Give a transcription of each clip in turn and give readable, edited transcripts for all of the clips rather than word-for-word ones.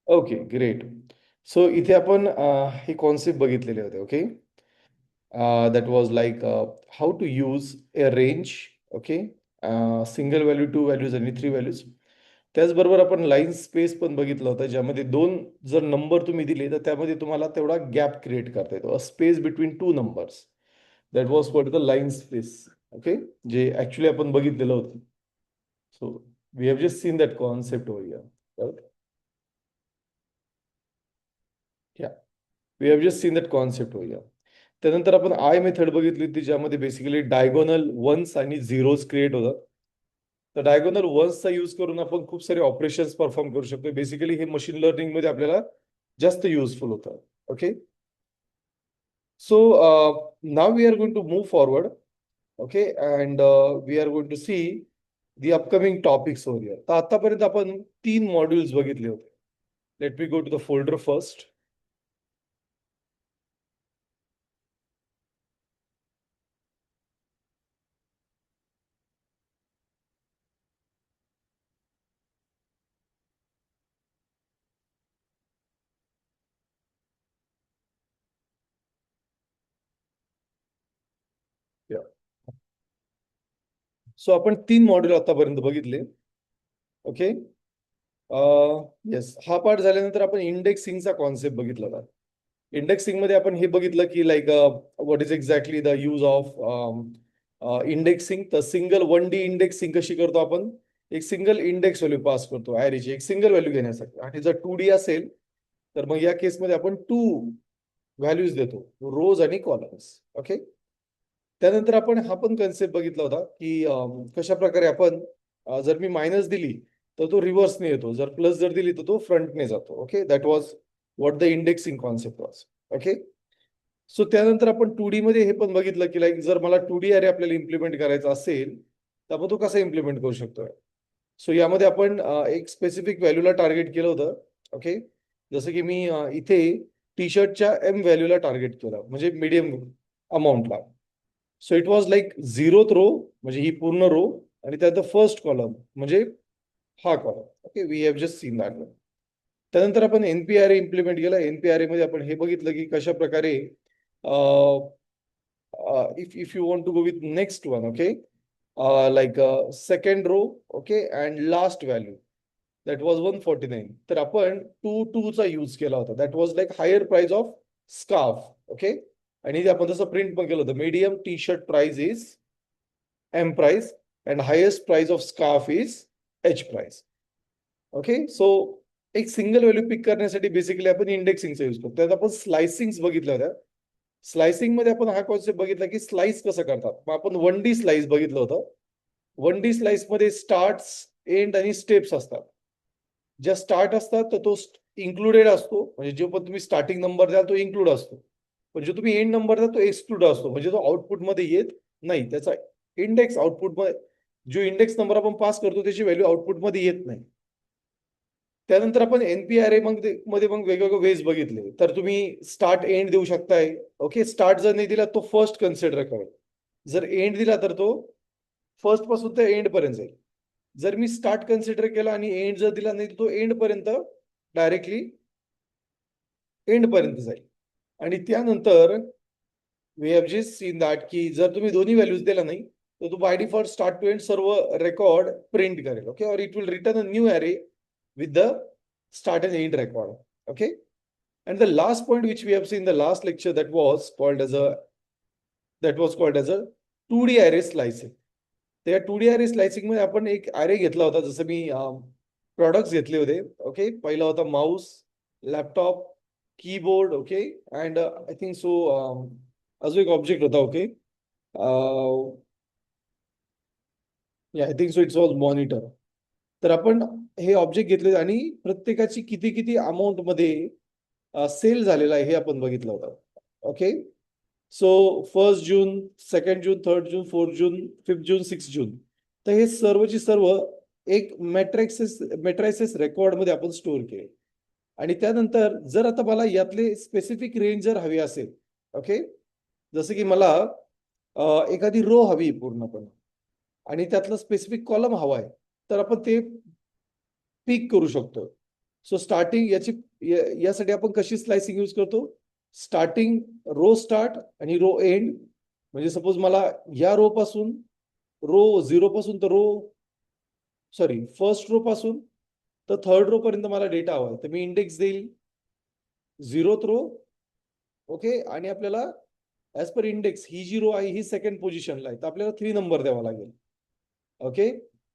Okay, great. सो इथे आपण हे concept बघितलेले होते. Okay. That was like how to use a range. Okay. Single value, two values आणि three values. त्याचबरोबर आपण लाईन स्पेस पण बघितलं होतं, ज्यामध्ये दोन जर नंबर तुम्ही दिले तर त्यामध्ये तुम्हाला तेवढा गॅप क्रिएट करता येतो, a space between two numbers. That was for the line space. Okay. जे ऍक्च्युली आपण बघितलेलं होतं. So we have just seen that concept over here. या we have just seen that concept over. त्यानंतर आपण eye method बघितली होती, ज्यामध्ये बेसिकली डायगोनल वन्स आणि झिरोज क्रिएट होतात. तर डायगोनल वन्सचा यूज करून आपण खूप सारे ऑपरेशन्स परफॉर्म करू शकतो. बेसिकली हे मशीन लर्निंग मध्ये आपल्याला जास्त युजफुल होतं. Okay. So now we are going to move forward. Okay. And we are going to see the upcoming topics over here. तर आतापर्यंत आपण 3 मॉड्यूल्स बघितले होते. Let me go to the folder first. So आपण 3 module आतापर्यंत बघितले. Okay. Yes, हा part झाल्यानंतर आपण इंडेक्सिंगचा कॉन्सेप्ट बघितला होता. इंडेक्सिंग मध्ये आपण हे बघितलं की like what is exactly the use of indexing. तर सिंगल 1D इंडेक्सिंग कशी करतो आपण? एक सिंगल इंडेक्स व्हॅल्यू पास करतो ॲरेची, एक सिंगल व्हॅल्यू घेण्यासाठी. आणि जर 2D असेल तर मग या केसमध्ये आपण 2 व्हॅल्यूज देतो, रोज आणि कॉलम्स. ओके. त्यानंतर आपण हा पण कन्सेप्ट बघितला होता की कशा प्रकारे आपण जर मी मायनस दिली तर तो रिव्हर्सने येतो, जर प्लस जर दिली तर तो फ्रंटने जातो. Okay. That was what the indexing concept was. Okay. So त्यानंतर आपण 2D मध्ये हे पण बघितलं की लाईक जर मला 2D अरे आपल्याला इम्प्लिमेंट करायचा असेल तर आपण तो कसा इम्प्लिमेंट करू शकतोय. सो यामध्ये आपण एक स्पेसिफिक व्हॅल्यूला टार्गेट केलं होतं. ओके. जसं की मी इथे टी शर्टच्या एम व्हॅल्यूला टार्गेट केलं, म्हणजे मीडियम अमाऊंटला. So it was like zeroth row, म्हणजे ही पूर्ण रो, आणि त्यात फर्स्ट कॉलम म्हणजे हा column. Okay. We have just seen that. त्यानंतर आपण एनपीआरए इम्प्लिमेंट केलं. एनपीआरए मध्ये आपण हे बघितलं की कशा प्रकारे if you want to go with next one. Okay. Like second row. Okay. And last value that was 149. तर आपण 2 चा यूज केला होता. That was like higher price of scarf. Okay. आणि इथे आपण तसं प्रिंट पण केलं होतं, medium T shirt price is M price and highest price of scarf is H price. Okay. So एक सिंगल व्हॅल्यू पिक करण्यासाठी बेसिकली आपण इंडेक्सिंगचा यूज करतो. त्यात आपण स्लायसिंग बघितल्या होत्या. स्लायसिंग मध्ये आपण हा कॉन्सेप्ट बघितला की स्लाइस कसं करतात. मग आपण 1D स्लाइस बघितलं होतं. 1D स्लाइस मध्ये स्टार्ट, एंड आणि स्टेप्स असतात. ज्या स्टार्ट असतात तर तो इन्क्लुडेड असतो, म्हणजे जो पण तुम्ही स्टार्टिंग नंबर द्याल तो इन्क्लूड असतो. पण जो तुम्ही एंड नंबर द्याल तो एक्सक्लूड असतो, म्हणजे तो आउटपुट मध्ये येत नाही. त्याचा इंडेक्स आउटपुट मध्ये, जो इंडेक्स नंबर आपण पास करतो त्याची व्हॅल्यू आउटपुट मध्ये येत नाही. त्यानंतर आपण एनपीआरए मध्ये मग वेगवेगळे वेज बघितले. तर तुम्ही स्टार्ट एंड देऊ शकताय. ओके. स्टार्ट जर नाही दिला तो फर्स्ट कन्सिडर करेल. जर एंड दिला तर तो फर्स्ट पासून ते एंड पर्यंत जाईल. जर मी स्टार्ट कन्सिडर केला आणि एंड जर दिला नाही तर तो एंड पर्यंत डायरेक्टली एंड पर्यंत जाईल. आणि त्यानंतर we have just seen that की जर तुम्ही दोन्ही व्हॅल्यूज दिला नाही तर तो by default start to end सर्व रेकॉर्ड प्रिंट करेल. ओके. और it will return a new array with the start and end record. Okay. And the last point which we have seen in the last lecture, that was called as a 2D array slicing. त्या 2D array slicing मध्ये आपण एक अरे घेतला होता. जसं मी products घेतले होते. ओके. पहिला होता Mouse, laptop, keyboard. Okay. And I think so अजून एक ऑब्जेक्ट होता. Okay. I think so it's was monitor. तर आपण हे ऑब्जेक्ट घेतले आणि प्रत्येकाची किती किती अमाऊंट मध्ये सेल झालेला आहे हे आपण बघितलं होतं. ओके. सो 1 जून, 2 जून, 3 जून, 4 जून, 5 जून, 6 जून. तर हे सर्वची सर्व एक मेट्रायसिस रेकॉर्ड मध्ये आपण स्टोअर केले. आणि त्यानंतर जर आता मला यातले स्पेसिफिक रेंज जर हवी असेल. ओके. जसं की मला एखादी रो हवी पूर्णपणे आणि त्यातला स्पेसिफिक कॉलम हवा आहे, तर आपण ते पिक करू शकतो. सो स्टार्टिंग यासाठी आपण कशी स्लायसिंग यूज करतो? स्टार्टिंग रो स्टार्ट आणि रो एंड. म्हणजे सपोज मला या रो पासून रो 0 पासून तर फर्स्ट रो पासून तर थर्ड रो पर्यंत मला डेटा हवा तर मी इंडेक्स देईल 0th रो. ओके, आणि आपल्याला ऍज पर इंडेक्स ही जी रो आहे ही सेकंड पोझिशनला आहे तर आपल्याला 3 नंबर द्यावा लागेल. ओके,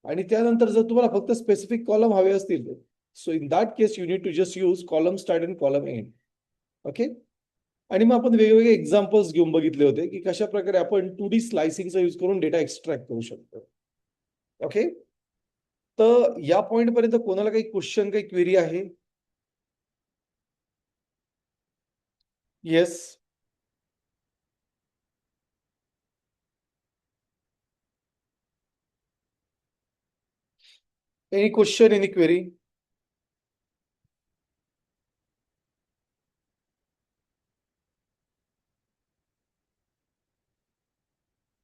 आणि त्यानंतर जर तुम्हाला फक्त स्पेसिफिक कॉलम हवे असतील so in that case you need to just use column start and column end. Okay, आणि मग आपण वेगवेगळे एक्झाम्पल्स घेऊन बघितले होते की कशा प्रकारे आपण 2D स्लायसिंगचा यूज करून डेटा एक्स्ट्रॅक्ट करू शकतो. ओके, तर या पॉइंट पर्यंत कोणाला काही क्वेश्चन काही क्वेरी आहे? Yes. Any question, any query?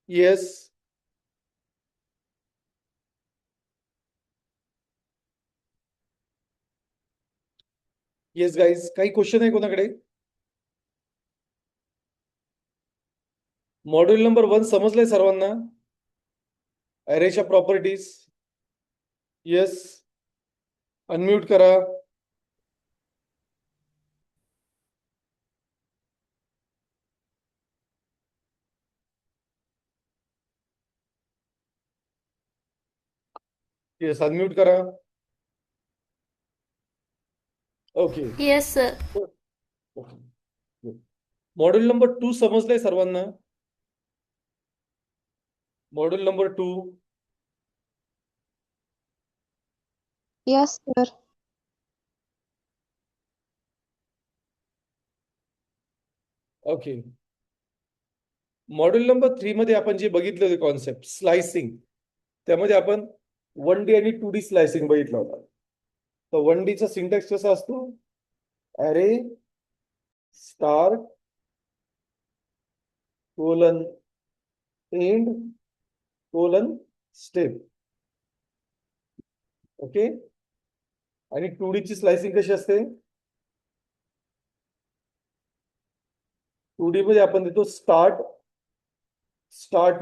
Yes. Yes guys, काही क्वेश्चन आहे कोणाकडे? मॉड्यूल नंबर 1 समजलंय सर्वांना? अरेच्या प्रॉपर्टीज. येस, अनम्यूट करा. येस, अनम्यूट करा. Okay. Yes sir. Module number 2 समजलंय सर्वांना? Module number 2. Yes sir. Okay. Module number 3 मध्ये आपण जे बघितले होते कॉन्सेप्ट स्लायसिंग त्यामध्ये आपण 1D आणि 2D स्लायसिंग बघितलं होतं. तर 1D चा सिंटॅक्स कसा असतो? अरे star colon and colon step. Okay, आणि 2D ची स्लायसिंग कशी असते? 2D मध्ये आपण देतो स्टार्ट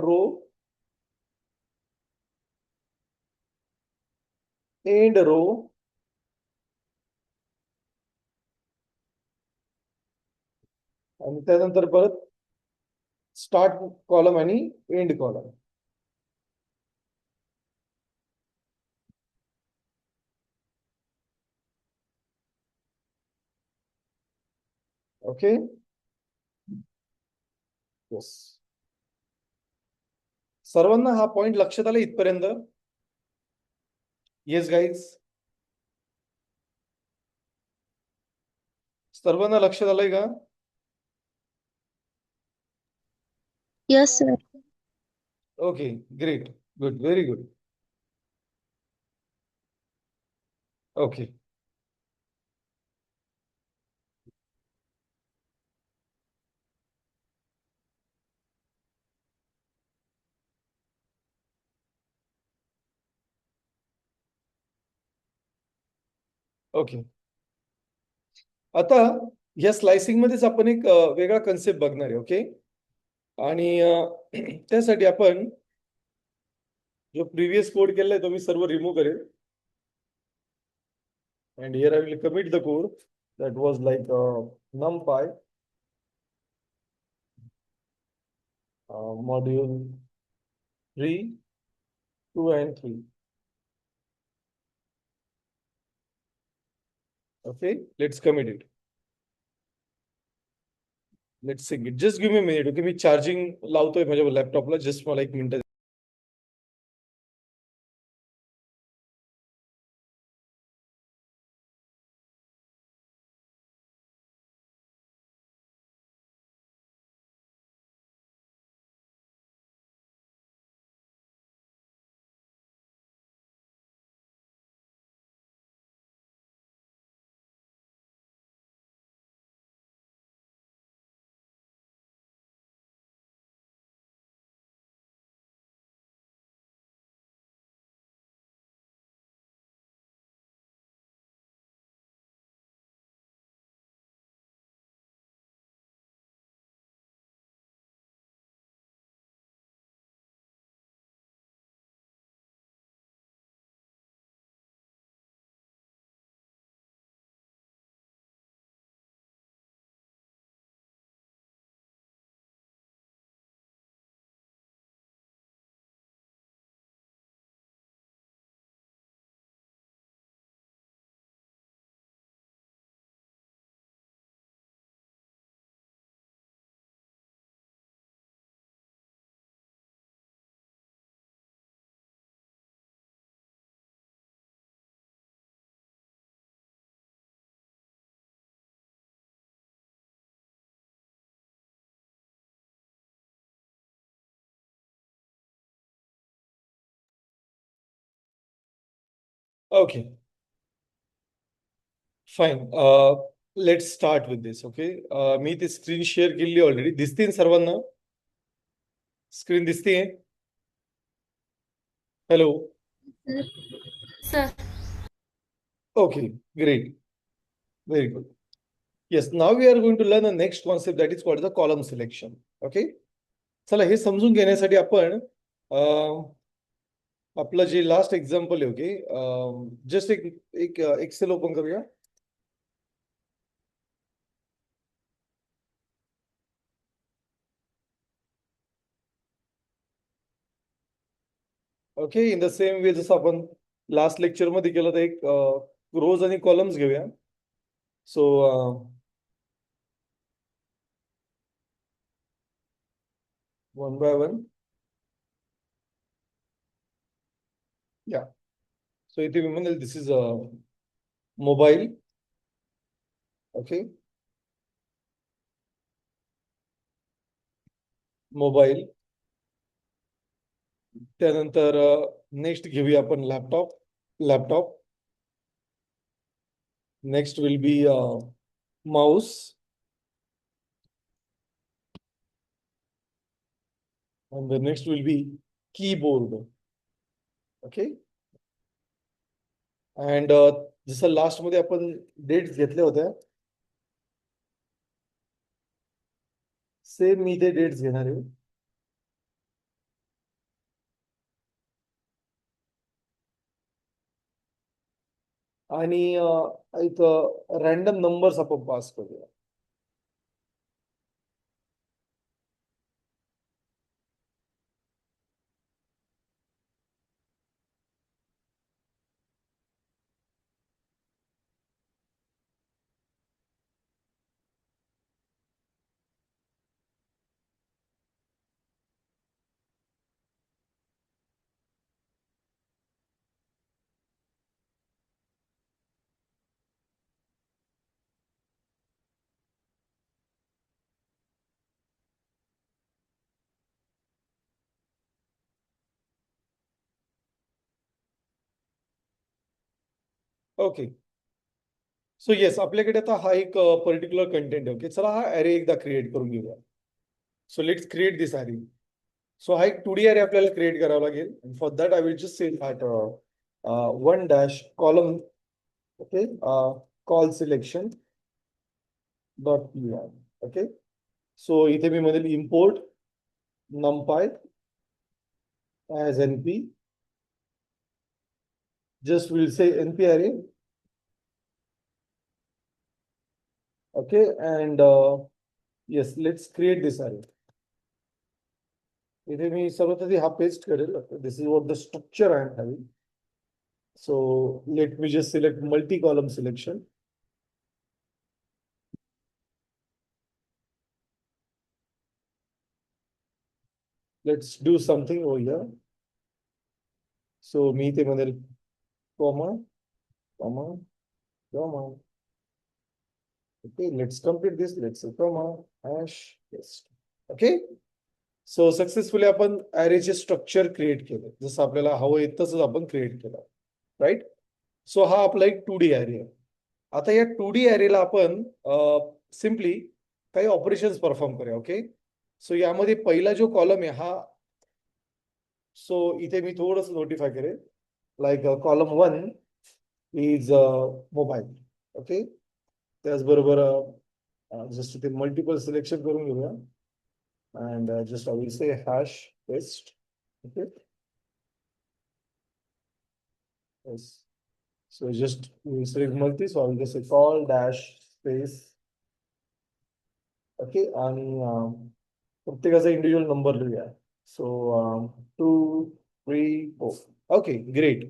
रो एंड रो आणि त्यानंतर परत स्टार्ट कॉलम आणि एंड कॉलम. ओके. येस, सर्वांना हा पॉइंट लक्षात आला इथपर्यंत? येस गाईज, सर्वांना लक्षात आलंय का? Yes sir. Okay, great, good, very good. Okay. Okay, आता या स्लायसिंग मध्येच आपण एक वेगळा कन्सेप्ट बघणार आहे. ओके, आणि त्यासाठी आपण जो प्रिव्हियस कोड केलाय तो मी सर्व रिमूव्ह करेल. And here I will commit the code that was like numpy module 3, 2 and 3. Okay, let's commit it. Let's sync it. Just give me a minute. Okay, me charging लावतोय माझ्या लॅपटॉपला. Just मला 1 minute. Okay, fine. Let's start with this. Okay. मी ती screen share केली already. दिसते ना सर्वांना? Screen दिसते? Hello. Sir. Okay, great. Very good. Yes, now we are going to learn the next concept that is called the column selection. Okay. चला हे समजून घेण्यासाठी आपण आपलं जे लास्ट एक्झाम्पल आहे, ओके, जस्ट एक एक्सेल ओपन करूया. Okay, in the same way जसं आपण लास्ट लेक्चर मध्ये केलं तर एक रोज आणि कॉलम्स घेऊया. So one by one. या, सो इथे मी म्हणेल this is mobile. Okay, mobile. त्यानंतर नेक्स्ट घेऊया आपण laptop. Laptop. Next will be mouse. And the next will be keyboard. Okay. And जसं लास्ट मध्ये आपण डेट्स घेतल्या होत्या, सेम मी ते डेट्स घेणार आहे. आणि एक रॅन्डम नंबर्स आपण पास करूया. ओके. सो येस, आपल्याकडे आता हा एक पर्टिक्युलर कंटेंट आहे. ओके, चला हा अरे एकदा क्रिएट करून घेऊया. सो लेट्स क्रिएट दिस अरे. सो हा एक 2D अरे आपल्याला क्रिएट करावा लागेल. For that I will just say that one dash column. Okay, col selection dot P. Okay, so इथे मी म्हणेल import numpy as np. Just we'll say np array. Okay, and yes, let's create this array. इथे मी सर्वात आधी हा paste करेल. This is what the structure I am having. So let me just select multi-column selection. Let's do something over here. So मी इथे म्हणेल comma, comma, comma. Okay, let's complete this. Let's say comma hash paste. Okay. So successfully आपण अरेचे structure create केलं. जसं आपल्याला हवं आहे तसंच आपण क्रिएट केलं. राईट. सो हा आपला एक 2D अरे आहे. आता या 2D अरेला आपण सिम्पली काही ऑपरेशन्स परफॉर्म करूया. ओके, सो यामध्ये पहिला जो कॉलम आहे हा, सो इथे मी थोडंसं नोटिफाय करेल. Like column 1 is mobile. Okay, त्याचबरोबर जस्ट इथे मल्टिपल सिलेक्शन करून घेऊया. And just I will say hash paste. Okay. Yes. So just we will select multi. So I will just say call dash space. Okay. आणि प्रत्येकाचा individual number लिहूया. सो 2, 3, 4. Okay, great.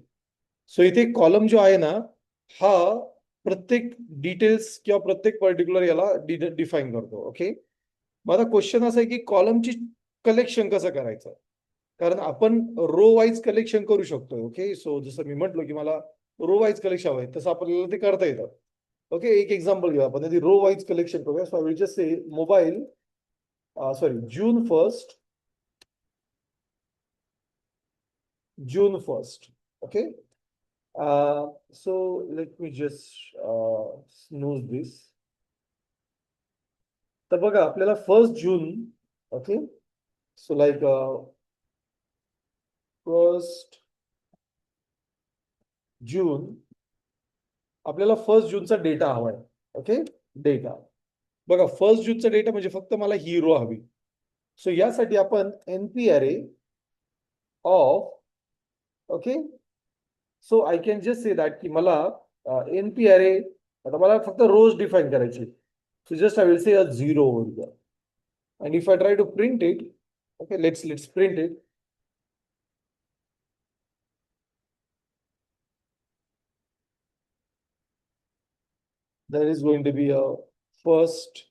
सो इथे column जो आहे ना, हा प्रत्येक डिटेल्स किंवा प्रत्येक पर्टिक्युलर याला डिफाईन करतो. ओके, माझा क्वेश्चन असा आहे की कॉलमची कलेक्शन कसं करायचं. कारण आपण रो वाईज कलेक्शन करू शकतो. ओके, सो जसं मी म्हटलो की मला रो वाईज कलेक्शन हवं आहे, तसं आपल्याला ते करता येतं. ओके, एक एक्झाम्पल घेऊ आपण. रो वाईज कलेक्शन करूया. So I will just say mobile, sorry, June 1st. June 1st. Okay, So let me just snooze this. तर बघा आपल्याला 1 जून, ओके, सो लाईक 1 जून आपल्याला 1 जूनचा डेटा हवाय. ओके, डेटा बघा 1 जूनचा डेटा म्हणजे फक्त मला ही रो हवी. सो यासाठी आपण NP array of, okay, so I can just say that की मला NP अरे, आता मला फक्त रोज डिफाईन करायची. सो जस्ट आय विल से अ 0 over here. And if I try to print it, okay, let's print it. There is going to be a 1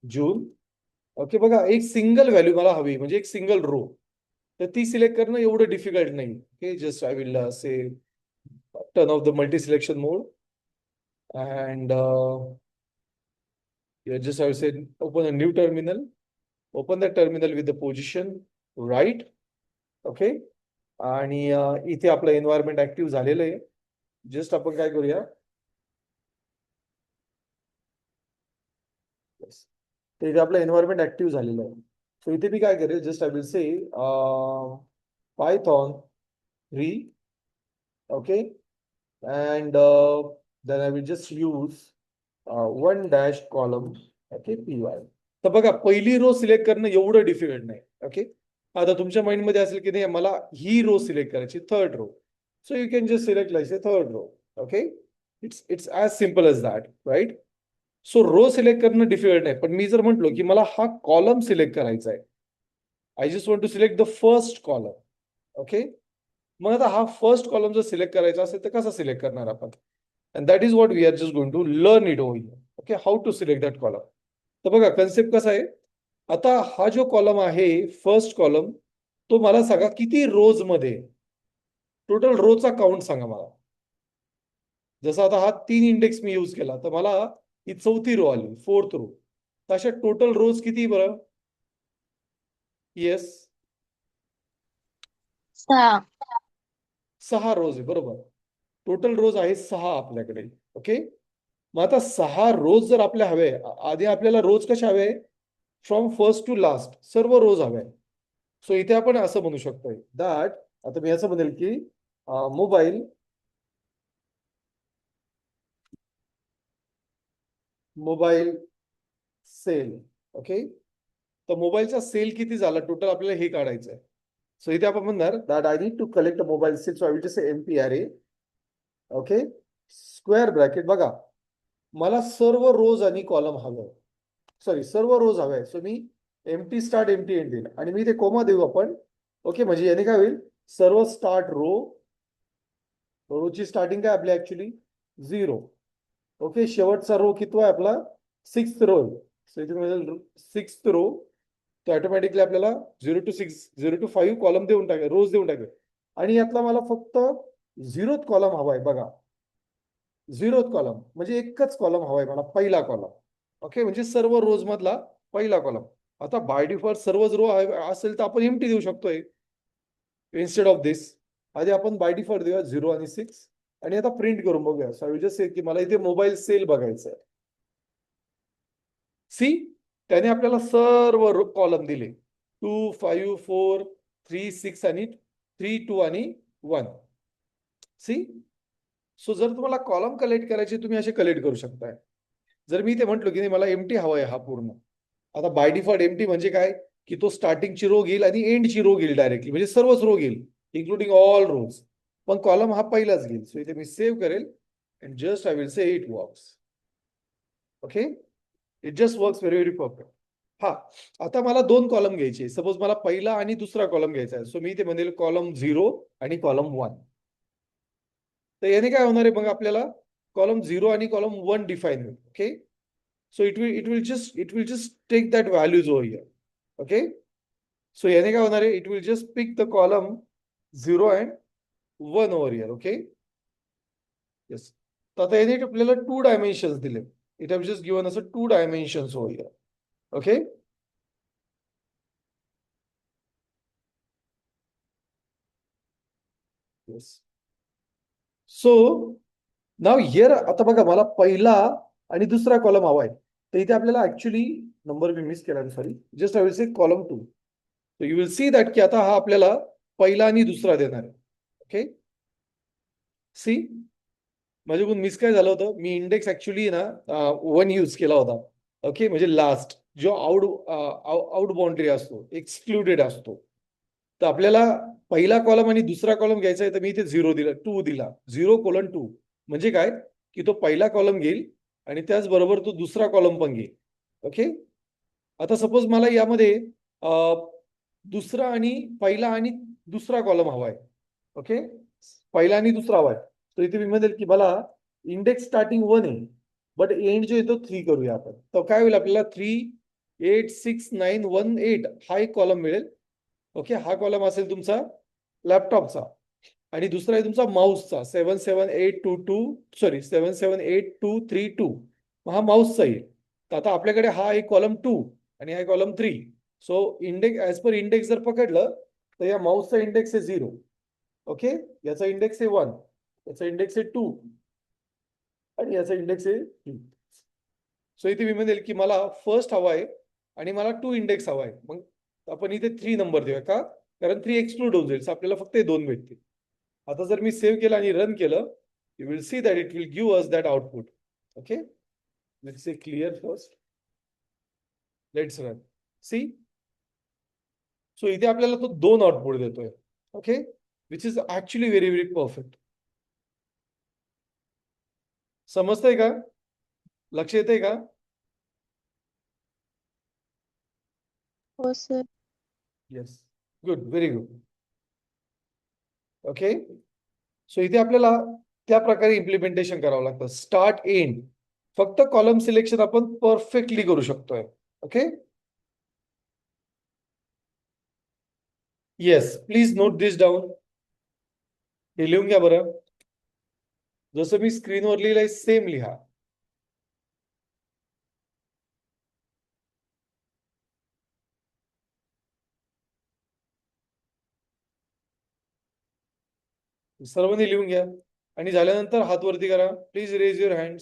June. Okay, बघा एक सिंगल व्हॅल्यू मला हवी, म्हणजे एक सिंगल रो. तर ती सिलेक्ट करणं एवढं डिफिकल्ट नाही. ओके, जस्ट आय विल से turn off the multi selection mode and just I will say open a new terminal. Open the terminal with the position right. Okay, आणि इथे आपलं environment active झालेलं आहे. Just आपण काय करूया, तर इथे आपलं एन्व्हायरमेंट ऍक्टिव्ह झालेलं आहे. सो इथे मी काय करेल, जस्ट आय विल से Python 3, okay, and then I will just use 1 dash column, okay, py. तर बघा पहिली रो सिलेक्ट करणं एवढं डिफिकल्ट नाही. ओके, आता तुमच्या माइंड मध्ये असेल की नाही मला ही रो सिलेक्ट करायची, third row. So you can just select like third row. Okay, it's as simple as that, right. So row select करणं डिफिकल्ट आहे. पण मी जर म्हटलो की मला हा कॉलम सिलेक्ट करायचा आहे, I just want to select the first column. Okay, मग आता हा फर्स्ट कॉलम जर सिलेक्ट करायचा असेल तर कसा सिलेक्ट करणार आपण? And that is what we are just going to learn it over here. Okay, how to select that column. तर बघा कन्सेप्ट कसा आहे, आता हा जो कॉलम आहे फर्स्ट कॉलम, तो मला सांगा किती रोज मध्ये, टोटल रोचा काउंट सांगा मला. जसं आता हा 3 इंडेक्स मी यूज केला तर मला ही 4थी रो आली, 4th रो. तर अशा टोटल रोज किती बरं? येस, 6 रोज आहे, बरोबर. टोटल रोज आहे 6 आपल्याकडे. ओके, मग आता 6 रोज जर आपल्या हवे, आधी आपल्याला रोज कशा हवे, फ्रॉम फर्स्ट टू लास्ट सर्व रोज हवे. सो इथे आपण असं म्हणू शकतोय दॅट, आता मी असं म्हणेल की मोबाईल सेल. ओके, तर मोबाईलचा सेल किती झाला टोटल आपल्याला हे काढायचं आहे. सो इथे आपण म्हणणार that I need to collect a mobile cell. So I will just say np array, okay, square bracket. बघा मला सर्व रोज आणि कॉलम हवं, सॉरी सर्व रोज हवे. सो मी एमटी स्टार्ट एमटी एंड देईल आणि मी ते कोमा देऊ आपण. ओके, म्हणजे याने काय होईल, सर्व स्टार्ट रो, रोची स्टार्टिंग काय आपली ऍक्च्युली 0. ओके, शेवटचा रो कितवा आहे आपला, 6th रो. सो इथे 6th रो, तो ऑटोमॅटिकली आपल्याला 0 to 6, 0 to 5 कॉलम देऊन टाकेल, रोज देऊन टाकेल. आणि यातला मला फक्त 0th कॉलम हवाय. बघा 0th कॉलम म्हणजे एकच कॉलम हवाय मला, पहिला कॉलम. ओके, म्हणजे सर्व रोज मधला पहिला कॉलम. आता बाय डिफॉल्ट सर्वच रो असेल तर आपण एम्प्टी देऊ शकतोय इन्स्टेड ऑफ दिस. आधी आपण बाय डिफॉल्ट देऊया 0 आणि 6 आणि आता प्रिंट करून बघूया. सो आय विल जस्ट से की मला इथे मोबाईल सेल बघायचं आहे. सी, त्याने आपल्याला सर्व कॉलम दिले, 2, 5, 4, 3, 6 आणि 3, 2 आणि 1. सी, सो जर तुम्हाला कॉलम कलेक्ट करायचे तुम्ही असे कलेक्ट करू शकताय. जर मी ते म्हटलो की नाही मला एमटी हवाय हा पूर्ण, आता बाय डिफॉल्ट एमटी म्हणजे काय की तो स्टार्टिंगची रो घेईल आणि एंडची रो घेईल डायरेक्टली, म्हणजे सर्वच रो घेईल इन्क्लुडिंग ऑल रोज. पण कॉलम हा पहिलाच घेईल. सो इथे मी सेव्ह करेल अँड जस्ट आय विल से it works. Okay, it just works very very perfect. हा, आता मला 2 कॉलम घ्यायचे. सपोज मला पहिला आणि दुसरा कॉलम घ्यायचा आहे. सो मी इथे म्हणेल कॉलम 0 आणि कॉलम 1. तर याने काय होणार आहे मग आपल्याला कॉलम 0 आणि कॉलम 1 डिफाईन होईल. Okay, so it will just take that values over here. Okay, so याने काय होणार आहे, it will just pick the column 0 and 1 over here. Okay, yes. तर आता याने आपल्याला 2 dimensions दिले. It has just given us a 2 dimensions over here. Okay, yes. So now here आता बघा मला पहिला आणि दुसरा कॉलम हवा आहे. तर इथे आपल्याला ऍक्च्युली नंबर मी मिस केला, सॉरी. जस्ट आय विल से column 2. So you will see that की आता हा आपल्याला पहिला आणि दुसरा देणार आहे. ओके, सी माझ्याकडून मिस काय झालं होतं, मी इंडेक्स ऍक्च्युली ना 1 यूज केला होता. ओके, म्हणजे लास्ट जो आउट बाउंड्री असतो, एक्सक्लुडेड असतो. तर आपल्याला पहिला कॉलम आणि दुसरा कॉलम घ्यायचा आहे, तर मी इथे 0 दिला, 2 दिला, 0:2. म्हणजे काय की तो पहिला कॉलम घेईल आणि त्याचबरोबर तो दुसरा कॉलम पण घेईल. ओके, आता सपोज मला यामध्ये दुसरा आणि पहिला आणि दुसरा कॉलम हवाय. ओके, पहिला आणि दुसरा हवाय. तर इथे मी म्हणेल की मला इंडेक्स स्टार्टिंग 1 आहे, बट एंड जो येतो 3 करूया आपण. तर काय होईल आपल्याला 3, 8, 6, 9, 1, 8 हा एक कॉलम मिळेल. ओके, हा कॉलम असेल तुमचा लॅपटॉपचा आणि दुसरा आहे तुमचा माऊसचा 77822 सॉरी 77823 हा माऊसचा येईल. तर आता आपल्याकडे हा एक कॉलम 2 आणि हा column 3. So index as per index जर पकडलं तर या माऊसचा इंडेक्स आहे 0. ओके, याचा इंडेक्स आहे 1, याचा इंडेक्स आहे 2 आणि याचा इंडेक्स आहे 3. सो इथे मी म्हणेल की मला फर्स्ट हवा आहे आणि मला 2 इंडेक्स हवा आहे. मग आपण इथे 3 नंबर देऊया का, कारण 3 एक्सक्लूड होऊन जाईल. आपल्याला फक्त हे 2 भेटतील. आता जर मी सेव्ह केलं आणि रन केलं, you will see that it will give us that output. Okay, let's say clear first, let's run, see. So इथे आपल्याला तो 2 आउटपुट देतोय. Okay, which is actually very very perfect. समजतंय का, लक्ष येतंय का? हो sir. Yes, good, very good. Okay, so इथे आपल्याला त्या प्रकारे इम्प्लिमेंटेशन करावं लागतं. स्टार्ट एंड फक्त कॉलम सिलेक्शन आपण परफेक्टली करू शकतोय. Okay, yes, please note this down. हे लिहून घ्या बरं. जसं मी स्क्रीनवर लिहिलंय सेम लिहा. सर्वांनी लिहून घ्या आणि झाल्यानंतर हात वरती करा. Please raise your hand.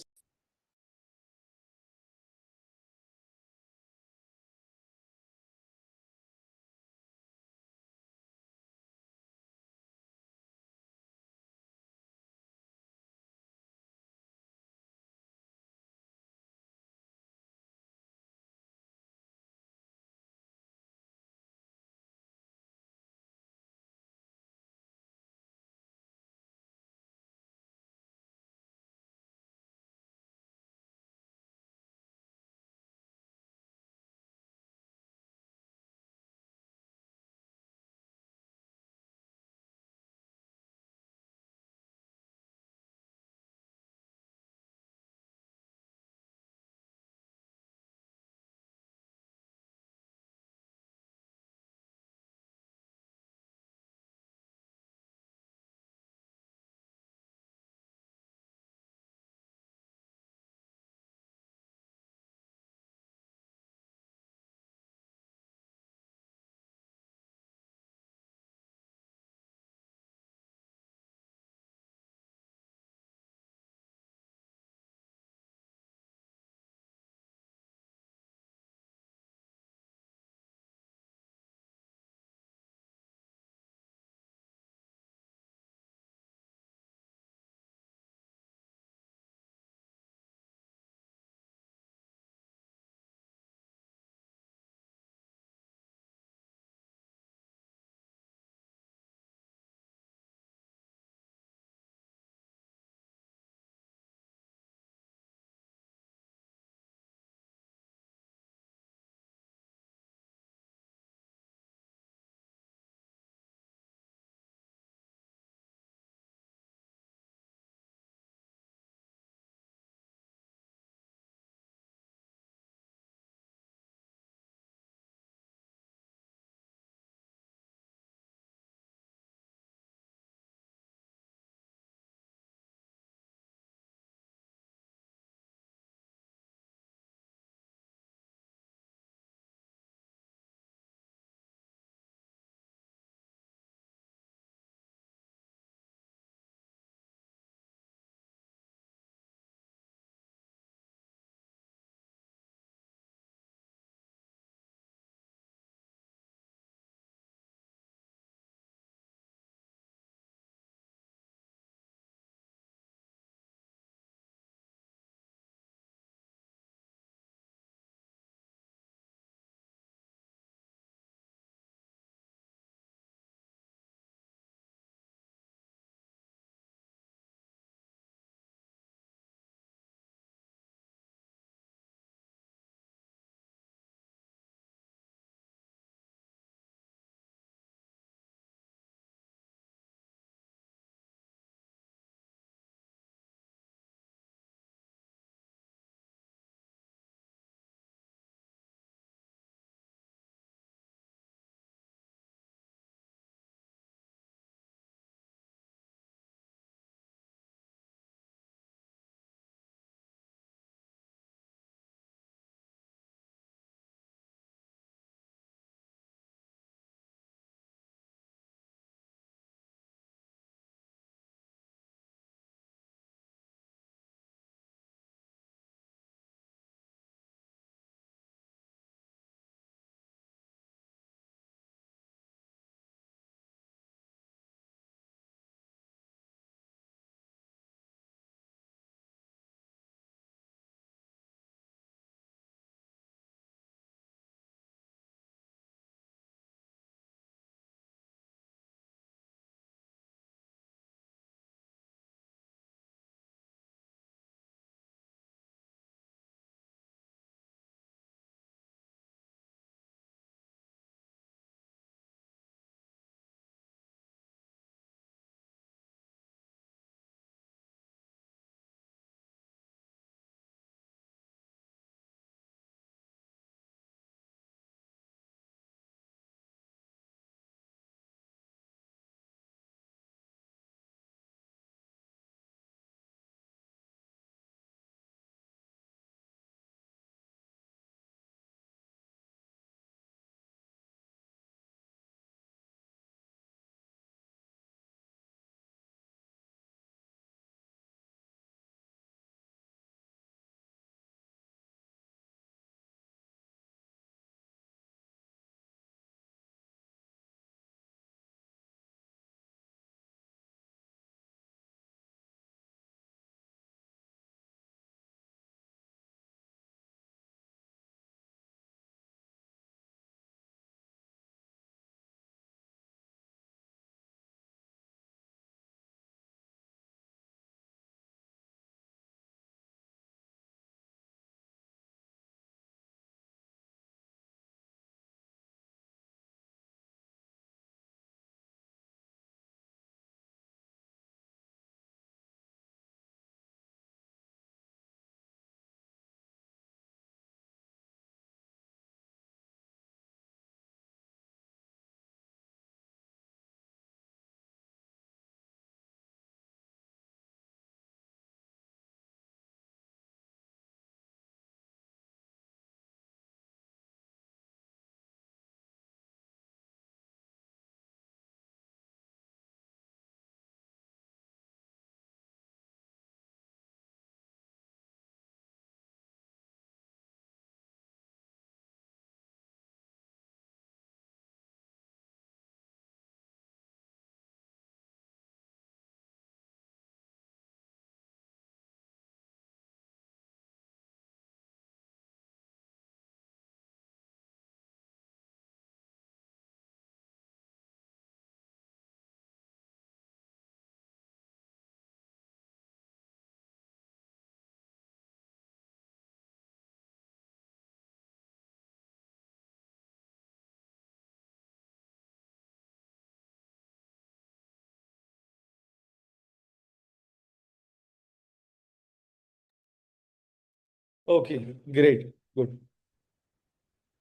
Okay, great, good.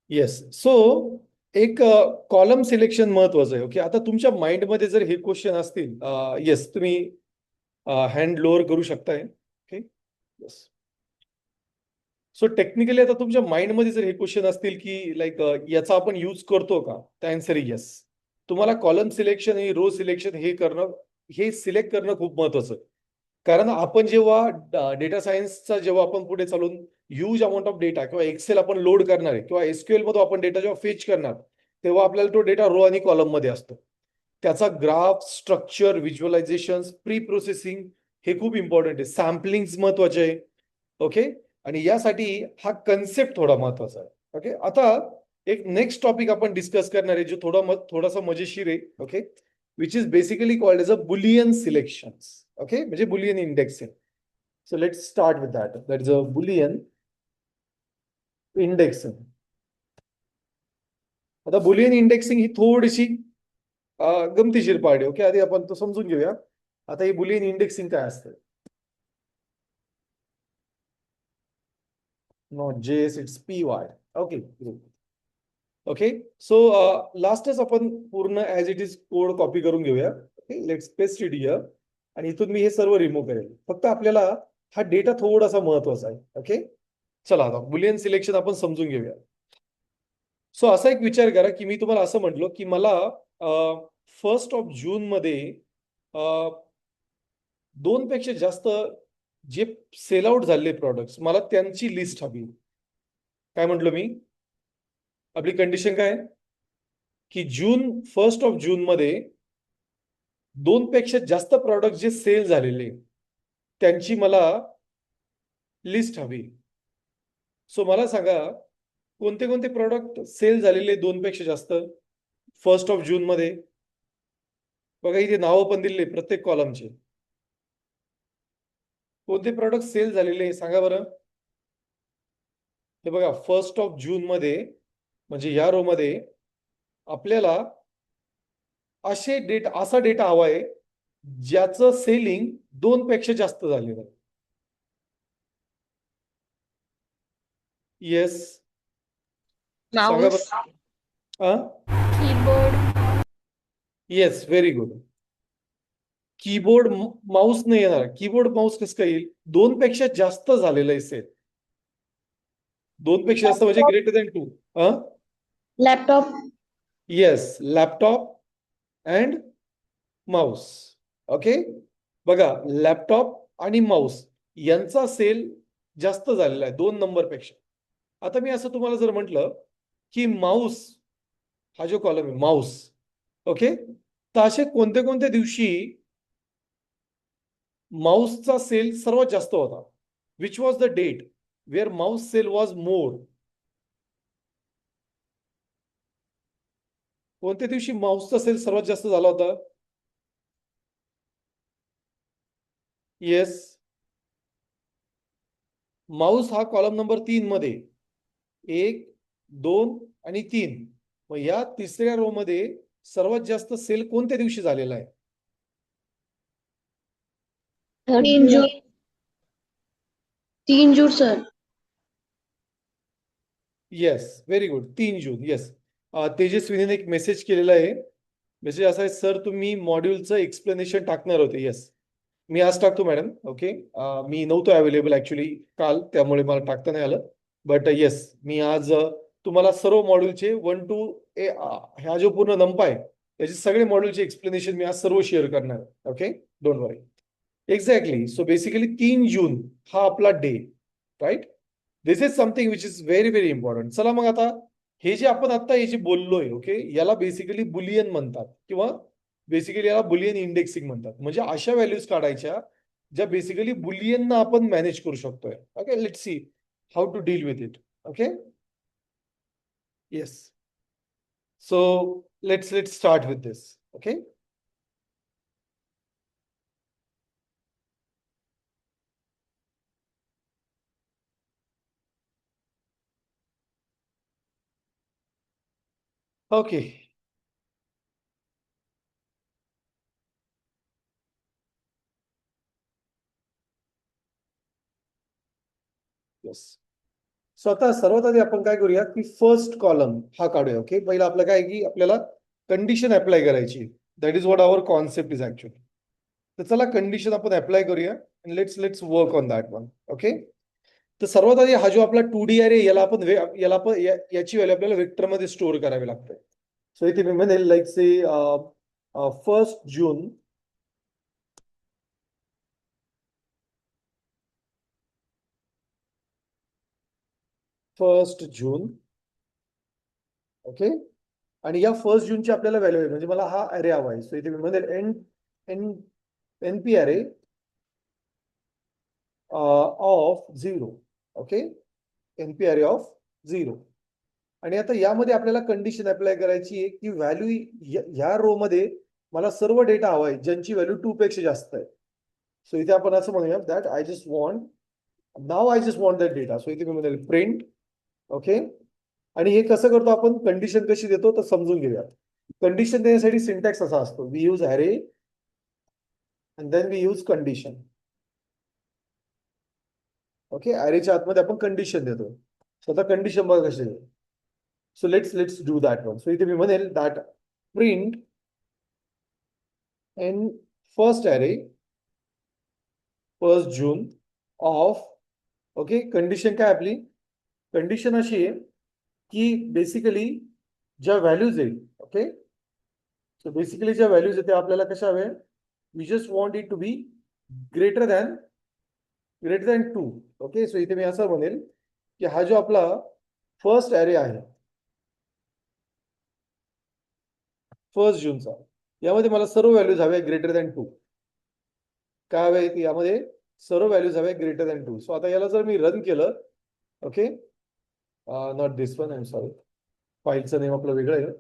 Yes. So एक कॉलम सिलेक्शन महत्वाचं आहे. ओके, आता तुमच्या माइंडमध्ये जर हे क्वेश्चन असतील, येस, तुम्ही हँड लोअर करू शकताय. Okay, yes. सो टेक्निकली आता तुमच्या माइंडमध्ये जर हे क्वेश्चन असतील की लाईक याचा आपण यूज करतो का, तर आन्सर येस. तुम्हाला कॉलम सिलेक्शन आणि रो सिलेक्शन हे सिलेक्ट करणं खूप महत्वाचं आहे. कारण आपण जेव्हा डेटा सायन्सचा जेव्हा आपण पुढे चालून ह्यूज अमाऊंट ऑफ डेटा किंवा एक्सेल आपण लोड करणार आहे किंवा एसक्यूएल मधून आपण डेटा जेव्हा फेच करणार, तेव्हा आपल्याला तो डेटा रो आणि कॉलम मध्ये असतो. त्याचा graph, structure, visualisation, pre processing हे खूप इम्पॉर्टंट आहे. सॅम्पलिंग महत्वाचे आहे. ओके, आणि यासाठी हा कन्सेप्ट थोडा महत्वाचा आहे. ओके, आता एक नेक्स्ट टॉपिक आपण डिस्कस करणार आहे जो थोडासा मजेशीर आहे. Okay, which is basically called as a boolean selection. Okay, म्हणजे boolean indexing. So let's start with that. That is a boolean indexing. आता बुलियन इंडेक्सिंग ही थोडीशी गमतीशीर पार्ट आहे. ओके, आधी आपण तो समजून घेऊया. आता ही बुलियन इंडेक्सिंग काय असतं. Not JS, it's PY. Okay, okay. So लास्टच आपण पूर्ण as it is code copy करून घेऊया. Okay, let's paste it here. आणि इथून मी हे सर्व रिमूव्ह करेल. फक्त आपल्याला हा डेटा थोडासा महत्वाचा आहे. ओके, चला आता बुलियन सिलेक्शन आपण समजून घेऊया. सो असा एक विचार करा की मी तुम्हाला असं म्हटलो की मला 1 मध्ये 2 पेक्षा जास्त जे सेल आउट झालेले प्रॉडक्ट्स मला त्यांची लिस्ट हवी. काय म्हटलो मी? आपली कंडिशन काय आहे की 1 मध्ये 2 पेक्षा जास्त प्रॉडक्ट जे सेल झालेले त्यांची मला लिस्ट हवी. सो मला सांगा कोणते कोणते प्रॉडक्ट सेल झालेले 2 पेक्षा जास्त 1 मध्ये. बघा इथे नावं पण दिलेले प्रत्येक कॉलमचे. कोणते प्रॉडक्ट सेल झालेले सांगा बरं. हे बघा 1 मध्ये म्हणजे या रो मध्ये आपल्याला असा डेटा हवा आहे ज्याचं सेलिंग 2 पेक्षा जास्त झालेलं आहे. येस, सांगा Mouse. बरं. Keyboard. Yes, very good. Keyboard Mouse नाही येणार. कीबोर्ड माऊस कसं काय येईल? 2 पेक्षा जास्त झालेलं आहे सेल. 2 पेक्षा जास्त म्हणजे greater than 2. Laptop. Yes, laptop and Mouse. Okay, बघा लॅपटॉप आणि माऊस यांचा सेल जास्त झालेला आहे 2 नंबरपेक्षा. आता मी असं तुम्हाला जर म्हटलं की माऊस हा जो कॉलम आहे माऊस, ओके, तर असे कोणत्या कोणत्या दिवशी माऊसचा सेल सर्वात जास्त होता? Which was the date where mouse sale was more? कोणत्या दिवशी माऊसचा सेल सर्वात जास्त झाला होता? येस, माऊस हा कॉलम नंबर 3 मध्ये 1, 2 आणि 3. मग या तिसऱ्या रो मध्ये सर्वात जास्त सेल कोणत्या दिवशी झालेला आहे? 3 June. 3 June, sir. Yes, very good, 3 जून. येस, तेजस्विनीने एक मेसेज केलेला आहे. मेसेज असा आहे, सर तुम्ही मॉड्यूलचं एक्सप्लेनेशन टाकणार होते. येस, मी आज टाकतो मॅडम. ओके, मी नव्हतो अवेलेबल ऍक्च्युली काल, त्यामुळे मला टाकता नाही आलं. बट येस, मी आज तुम्हाला सर्व मॉड्यूलचे 1 to हा जो पूर्ण नंबर आहे त्याचे सगळे मॉड्यूलचे एक्सप्लेनेशन मी आज सर्व शेअर करणार. Okay, don't worry. Exactly. So basically 3 June हा आपला day, right. This is something which is very very important. चला मग आता हे जे आपण आता हे जे बोललोय, ओके, याला बेसिकली बुलियन म्हणतात किंवा बेसिकली याला बुलियन इंडेक्सिंग म्हणतात. म्हणजे अशा व्हॅल्यूज काढायच्या ज्या बेसिकली बुलियनना आपण मॅनेज करू शकतोय. Okay, let's see how to deal with it. Okay, yes. So let's start with this. Okay, okay. Yes. So आता सर्वात आधी आपण काय करूया की फर्स्ट कॉलम हा काढूया. ओके, पहिला आपलं काय की आपल्याला कंडिशन अप्लाय करायची. That is what our concept is actually. तर चला कंडिशन आपण अप्लाय करूया. Let's work on that one. Okay, तर सर्वात आधी हा जो आपला 2D अरे याची व्हॅल्यू आपल्याला वेक्टर मध्ये स्टोअर करावी लागते. सो इथे मी म्हणेल लाईक से 1 जून ओके, आणि या 1 जूनची आपल्याला व्हॅल्यू आहे म्हणजे मला हा अरे हवा आहे. सो इथे मी म्हणेल एन एन एनपी अरे ऑफ 0. ओके, एनपी अरे ऑफ 0. आणि आता यामध्ये आपल्याला कंडिशन अप्लाय करायची आहे की व्हॅल्यू ह्या रो मध्ये मला सर्व डेटा हवा आहे ज्यांची व्हॅल्यू 2 पेक्षा जास्त आहे. सो इथे आपण असं म्हणूया that I just want that data. So इथे मी म्हणेल प्रिंट. ओके, आणि हे कसं करतो आपण, कंडिशन कशी देतो तर समजून घेऊया. कंडिशन देण्यासाठी सिंटॅक्स असा असतो, we use array and then we use condition. Okay, अरेच्या आतमध्ये आपण कंडिशन देतो. स्वतः कंडिशन बघा कशी आहे. So let's do that one. So इथे मी म्हणेल दॅट प्रिंट इन फर्स्ट अरे 1 जून ऑफ. ओके, कंडिशन काय आपली, कंडिशन अशी आहे की बेसिकली ज्या व्हॅल्यूज आहेत. ओके, सो बेसिकली ज्या व्हॅल्यूज आहेत त्या आपल्याला कशा हव्या, we just want it to be greater than 2. Okay, so इथे मी असं म्हणेल की हा जो आपला फर्स्ट अरे आहे 1 जूनचा, यामध्ये मला सर्व व्हॅल्यूज हव्या ग्रेटर दॅन 2. काय हवे यामध्ये, सर्व व्हॅल्यूज हव्या ग्रेटर दॅन 2. सो आता याला जर मी रन केलं, okay, not this one, I am sorry, फाईलचं नेम आपलं वेगळं आहे.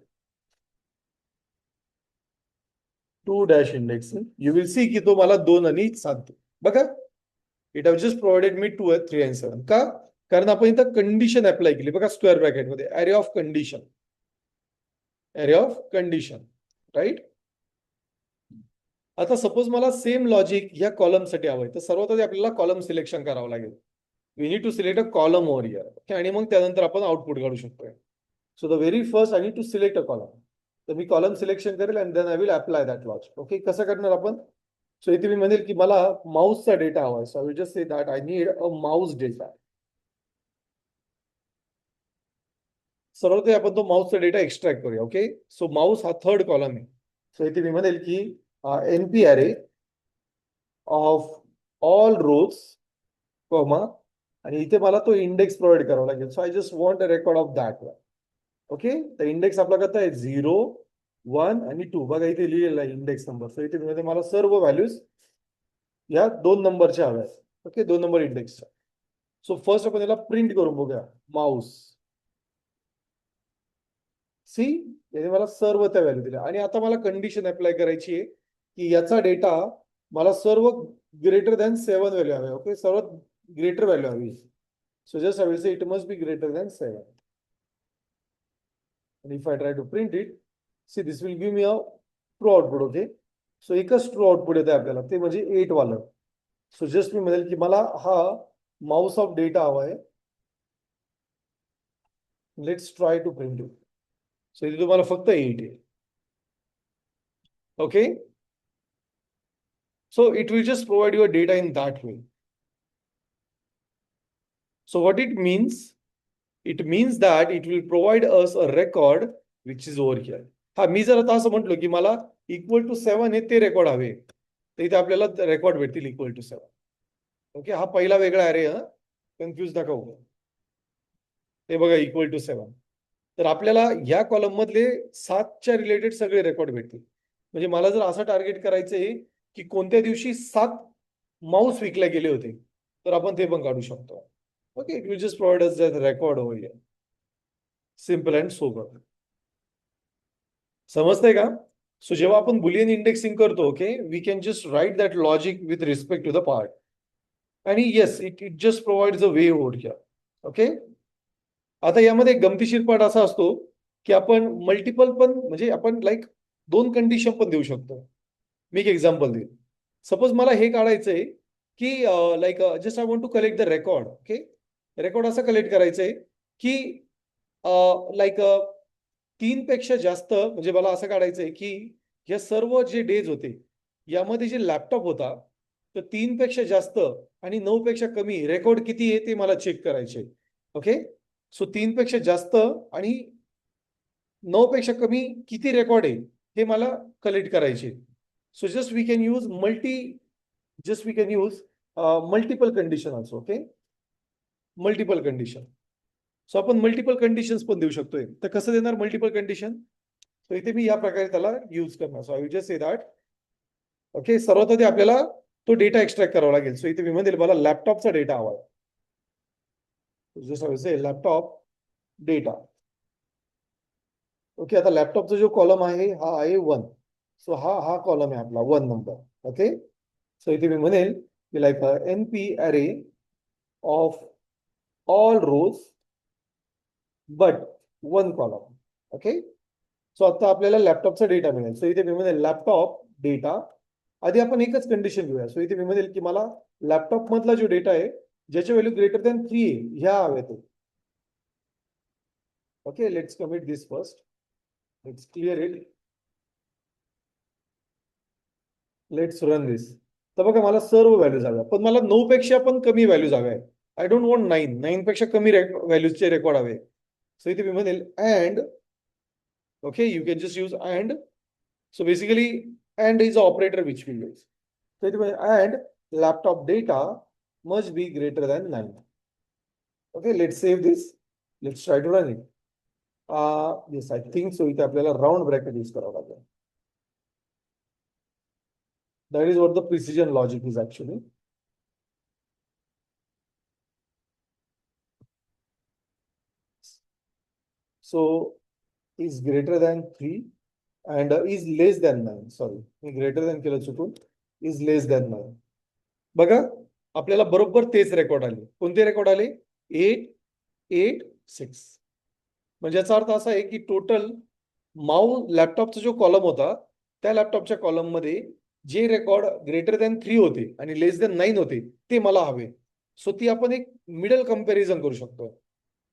2 इंडेक्स, यू विल सी की तो मला 2 आणि 7 बघा. इट हॅव जस्ट प्रोव्हाइडेड मी 2, 3 आणि 7. का, कारण आपण इथं कंडिशन अप्लाय केली. बघा स्क्वेअर ब्रॅकेट मध्ये अरे ऑफ कंडिशन, राईट. आता सपोज मला सेम लॉजिक या कॉलम साठी हवंय, तर सर्वात आधी आपल्याला कॉलम सिलेक्शन करावं लागेल. We need to select a column over here. Okay, आणि मग त्यानंतर आपण आउटपुट काढू शकतोय. So the very first I need to select a column. तर मी कॉलम सिलेक्शन करेल and then I will apply that logic. Okay, कसं करणार आपण, सो इथे मी म्हणेल की मला माऊसचा डेटा हवाय. So I will just say that I need a mouse data. सर्वात आपण तो माऊसचा डेटा एक्स्ट्रॅक्ट करूया. ओके, सो माऊस हा थर्ड कॉलम आहे. सो इथे मी म्हणेल की एनपी अरे ऑफ ऑल रोज कॉमा, आणि इथे मला तो इंडेक्स प्रोव्हाइड करावा लागेल. So I just want a record of that one. Okay, तर इंडेक्स आपला कसं आहे 0, 1 आणि 2. बघा इथे लिहिलेला आहे इंडेक्स नंबर. सो इथे मला सर्व व्हॅल्यूज या 2 नंबरच्या हव्या. ओके, 2 नंबर इंडेक्सच्या. सो फर्स्ट आपण याला प्रिंट करून बघूया, माऊस. सी, याने मला सर्व त्या व्हॅल्यू दिल्या. आणि आता मला कंडिशन अप्लाय करायची आहे की याचा डेटा मला सर्व ग्रेटर दॅन 7 व्हॅल्यू हवे. ओके, सर्वात ग्रेटर व्हॅल्यू हवी. सो जस्ट आय विल से it must be greater than 7. and if I try to print it, see this will give me a true output. Okay, so एकच true output येते आपल्याला, ते म्हणजे 8 वालं. सो जस्ट मी म्हणेल की मला हा माऊस ऑफ डेटा हवा आहे. Let's try to print it. So इथे तुम्हाला फक्त 8 आहे. Okay, so it will just provide your data in that way. So what it means? It means that it will provide us a record which is over here. हा, मी जर आता असं म्हटलो की मला इक्वल टू 7 हे ते रेकॉर्ड हवे, तर इथे आपल्याला रेकॉर्ड भेटतील इक्वल टू 7. ओके, हा पहिला वेगळा अरे, कन्फ्युज नका होऊ. हे बघा इक्वल टू 7. तर आपल्याला या कॉलम मधले 7च्या रिलेटेड सगळे रेकॉर्ड भेटतील. म्हणजे मला जर असं टार्गेट करायचंय की कोणत्या दिवशी 7 माऊस विकले गेले होते, तर आपण ते पण काढू शकतो. Okay, it will just provide us that record over here. Simple and sober. समजतंय का? सो जेव्हा आपण बुलियन इंडेक्सिंग करतो, okay, we can just write that logic with respect to the part. आणि yes, it just provides a way over here. Okay, आता यामध्ये गमतीशीर part असा असतो की आपण मल्टिपल पण, म्हणजे आपण लाईक 2 कंडिशन पण देऊ शकतो. मी एक एक्झाम्पल देईन. सपोज मला हे काढायचंय की like just I want to collect the record. Okay, record असं कलेक्ट करायचंय की लाईक 3 पेक्षा जास्त, म्हणजे मला असं काढायचंय की या सर्व जे डेज होते यामध्ये जे लॅपटॉप होता तर 3 पेक्षा जास्त आणि 9 पेक्षा कमी रेकॉर्ड किती आहे ते मला चेक करायचे. ओके, सो 3 पेक्षा जास्त आणि 9 पेक्षा कमी किती रेकॉर्ड आहे हे मला कलेक्ट करायचे. So just we can use multiple condition also. Okay, multiple condition. So आपण मल्टिपल कंडिशन्स पण देऊ शकतोय. तर कसं देणार मल्टिपल कंडिशन? तर इथे मी या प्रकारे त्याला यूज करणार. So I will just say that. Okay, सर्वात आधी आपल्याला तो डेटा एक्सट्रॅक्ट करावा लागेल. सो इथे मी म्हणेल मला लॅपटॉपचा डेटा हवा आहे. जस्ट आय विल से लॅपटॉप डेटा. ओके, आता लॅपटॉपचा जो कॉलम आहे हा आहे 1. सो हा कॉलम आहे आपला 1 नंबर. ओके, सो इथे मी म्हणेल की like NP array of all rows but 1 column. Okay, so आता आपल्याला लॅपटॉपचा डेटा मिळेल. सो इथे मी म्हणेल लॅपटॉप डेटा. आधी आपण एकच कंडिशन घेऊया. सो इथे मी म्हणेल की मला लॅपटॉप मधला जो डेटा आहे ज्याची व्हॅल्यू ग्रेटर दॅन 3 आहे ह्या हव्यात. Okay, let's commit this first. Let's clear it. Let's run this. तर बघा मला सर्व व्हॅल्यूज हव्या, पण मला 9 पेक्षा पण कमी व्हॅल्यूज हव्या. आय डोंट वॉन्ट 9 पेक्षा कमी व्हॅल्यूजचे रेकॉर्ड हवे. सो इथे मी म्हणेल and. Okay, you can just use and. So basically, and is the operator which we use. So and laptop data must be greater than 9. Okay, let's save this. Let's try to run it. Yes, I think so. इथे आपल्याला round bracket use करावा लागेल. That is what the precision logic is actually. So is greater than 3 and is less than 9. Sorry, greater than केलं चुकून. Is less than 9. बघा आपल्याला बरोबर तेच रेकॉर्ड आले. कोणते रेकॉर्ड आले? 8, 8, 6. म्हणजे याचा अर्थ असा आहे की टोटल लॅपटॉपचा जो कॉलम होता त्या लॅपटॉपच्या कॉलम मध्ये जे रेकॉर्ड ग्रेटर दॅन 3 होते आणि लेस दॅन 9 होते ते मला हवे. सो ती आपण एक मिडल कंपॅरिझन करू शकतो.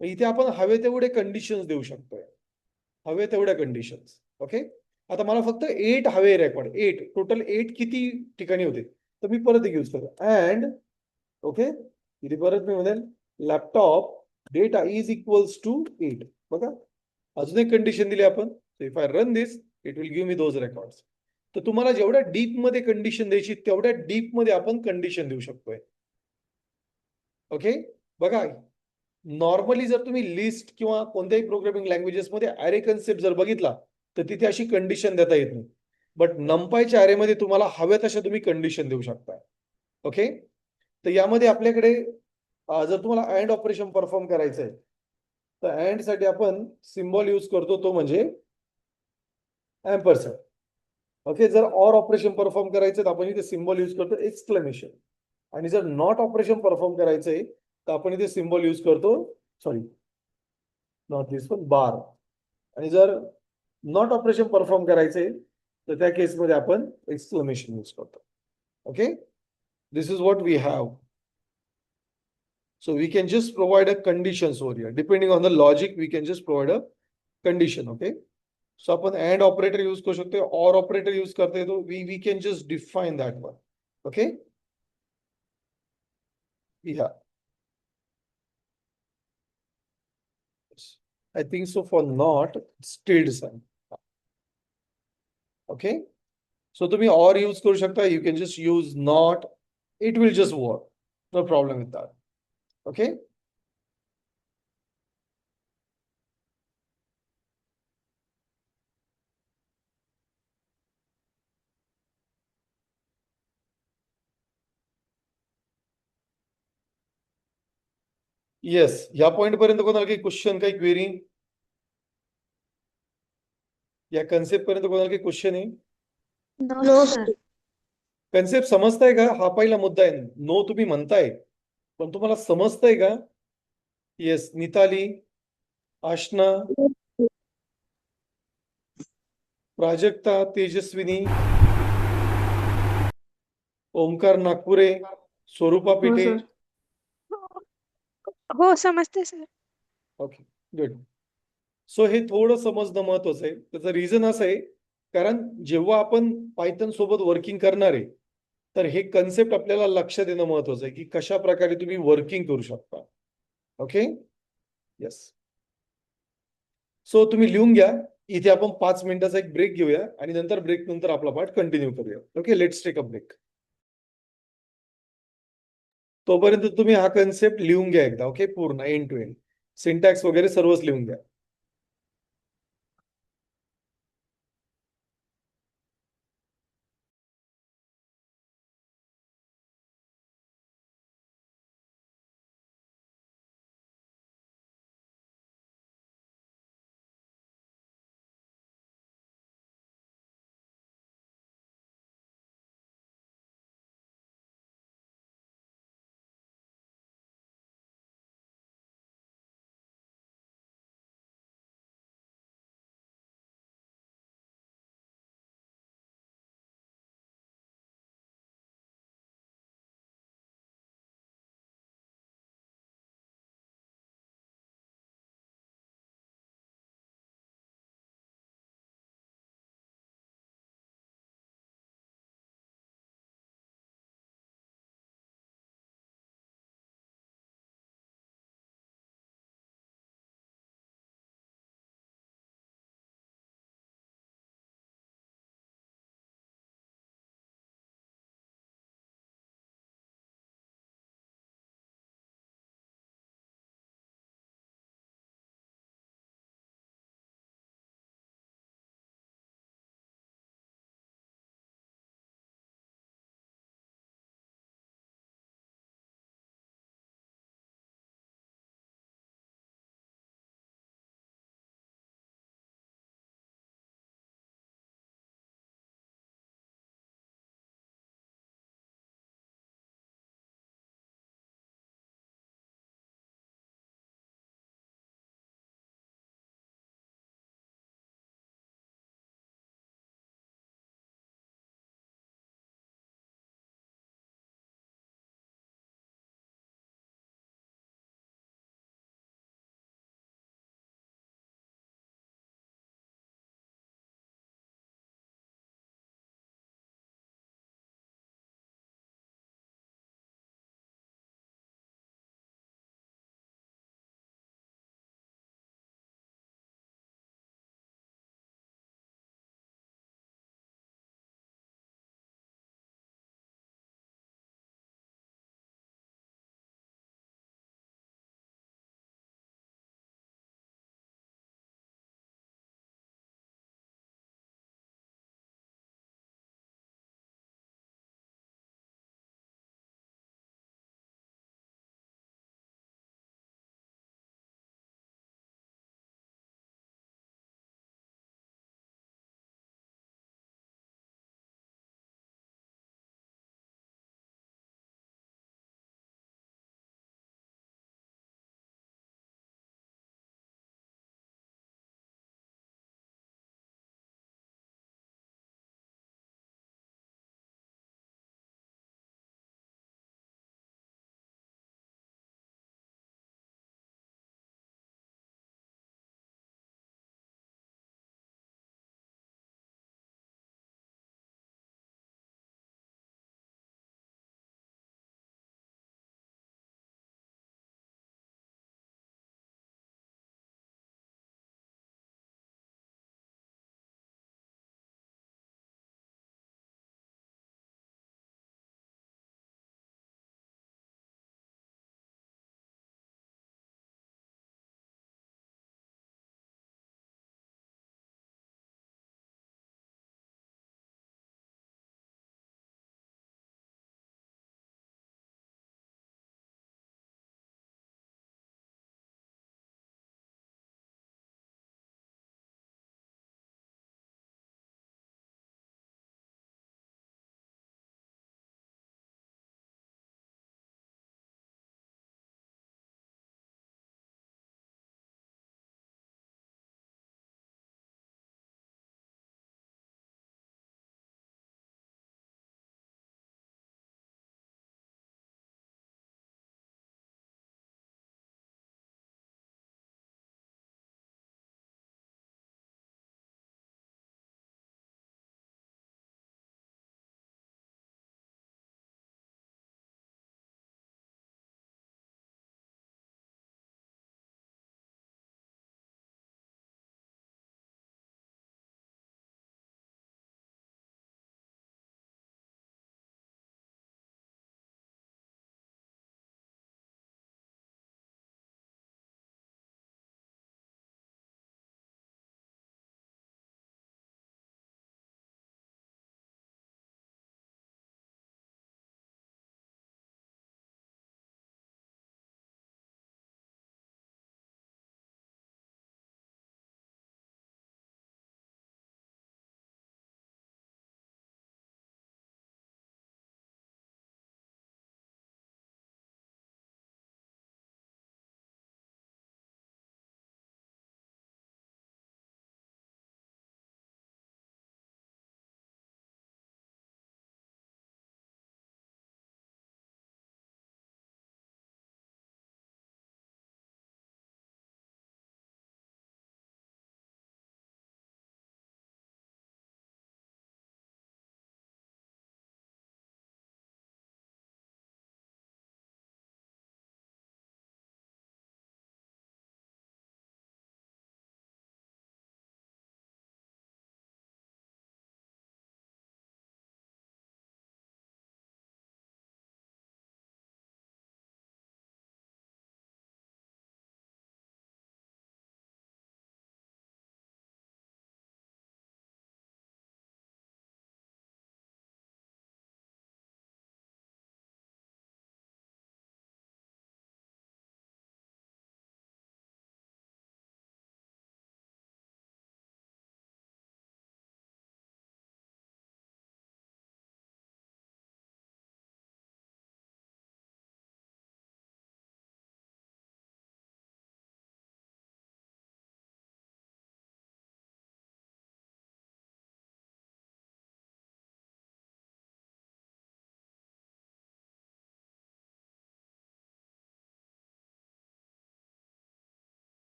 इथे आपण हवे तेवढे कंडिशन्स देऊ शकतोय. हवे तेवढ्या कंडिशन्स. ओके, आता मला फक्त 8 हवे रेकॉर्ड. 8 टोटल 8 किती ठिकाणी होते तर मी परत एक यूज करतो अँड. ओके, इथे परत मी म्हणेल laptop data is equals to 8. बघा अजून एक कंडिशन दिली आपण. If I run this it will give me those records. तर तुम्हाला जेवढ्या डीप मध्ये कंडिशन द्यायची तेवढ्या डीप मध्ये आपण कंडिशन देऊ शकतोय. ओके, बघा नॉर्मली जर तुम्ही लिस्ट किंवा कोणत्याही प्रोग्रामिंग लँग्वेजेस मध्ये अरे कन्सेप्ट जर बघितला तर तिथे अशी कंडिशन देता येत नाही. बट नंपायच्या अरे मध्ये तुम्हाला हव्या तशा तुम्ही कंडिशन देऊ शकता. ओके, तर यामध्ये आपल्याकडे जर तुम्हाला अँड ऑपरेशन परफॉर्म करायचं आहे तर अँड साठी आपण सिम्बॉल यूज करतो तो म्हणजे एम्परसँड. ओके, जर ऑर ऑपरेशन परफॉर्म करायचं तर आपण इथे सिम्बॉल यूज करतो एक्सक्लेमेशन. आणि जर नॉट ऑपरेशन परफॉर्म करायचंय तर आपण इथे सिम्बॉल यूज करतो, सॉरी नॉट दिस पण बार. आणि जर नॉट ऑपरेशन परफॉर्म करायचंय तर त्या केसमध्ये आपण एक्सक्लेमेशन यूज करतो. Okay, this is what we have. So we can just provide a conditions over here. Depending on the logic, we can just provide a condition. Okay. So आपण and operator use करू शकतो, or operator use करते तो we can just define that one. Okay. Yeah. I think so for not still design. Okay. So तुम्ही or use करू शकता. You can just use not. It will just work. No problem with that. Okay. Yes, या point पर्यंत कोणाला काही question, काही query? या concept पर्यंत कोणाला काही क्वेश्चन आहे? No, sir. कन्सेप्ट समजताय का? हा पहिला मुद्दा आहे. नो तुम्ही म्हणताय पण तुम्हाला समजतंय का? येस, निताली, आशना, प्राजक्ता, तेजस्विनी, ओमकार नागपुरे, स्वरूपा पिटे. sir. हो समजते सर. Okay good. सो हे थोडं समजणं महत्वाचं आहे. त्याचं रिझन असं आहे, कारण जेव्हा आपण पायथन सोबत वर्किंग करणार आहे, तर हे कन्सेप्ट आपल्याला लक्षात येणं महत्वाचं आहे, की कशा प्रकारे तुम्ही वर्किंग करू शकता. ओके. येस. सो तुम्ही लिहून घ्या. इथे आपण 5 मिनिटाचा एक ब्रेक घेऊया आणि नंतर ब्रेक नंतर आपला पाठ कंटिन्यू करूया. Okay, let's take a break. तोपर्यंत तुम्ही हा कन्सेप्ट लिहून घ्या एकदा. ओके, पूर्ण एंड टू एंड सिंटॅक्स वगैरे सर्वच लिहून घ्या.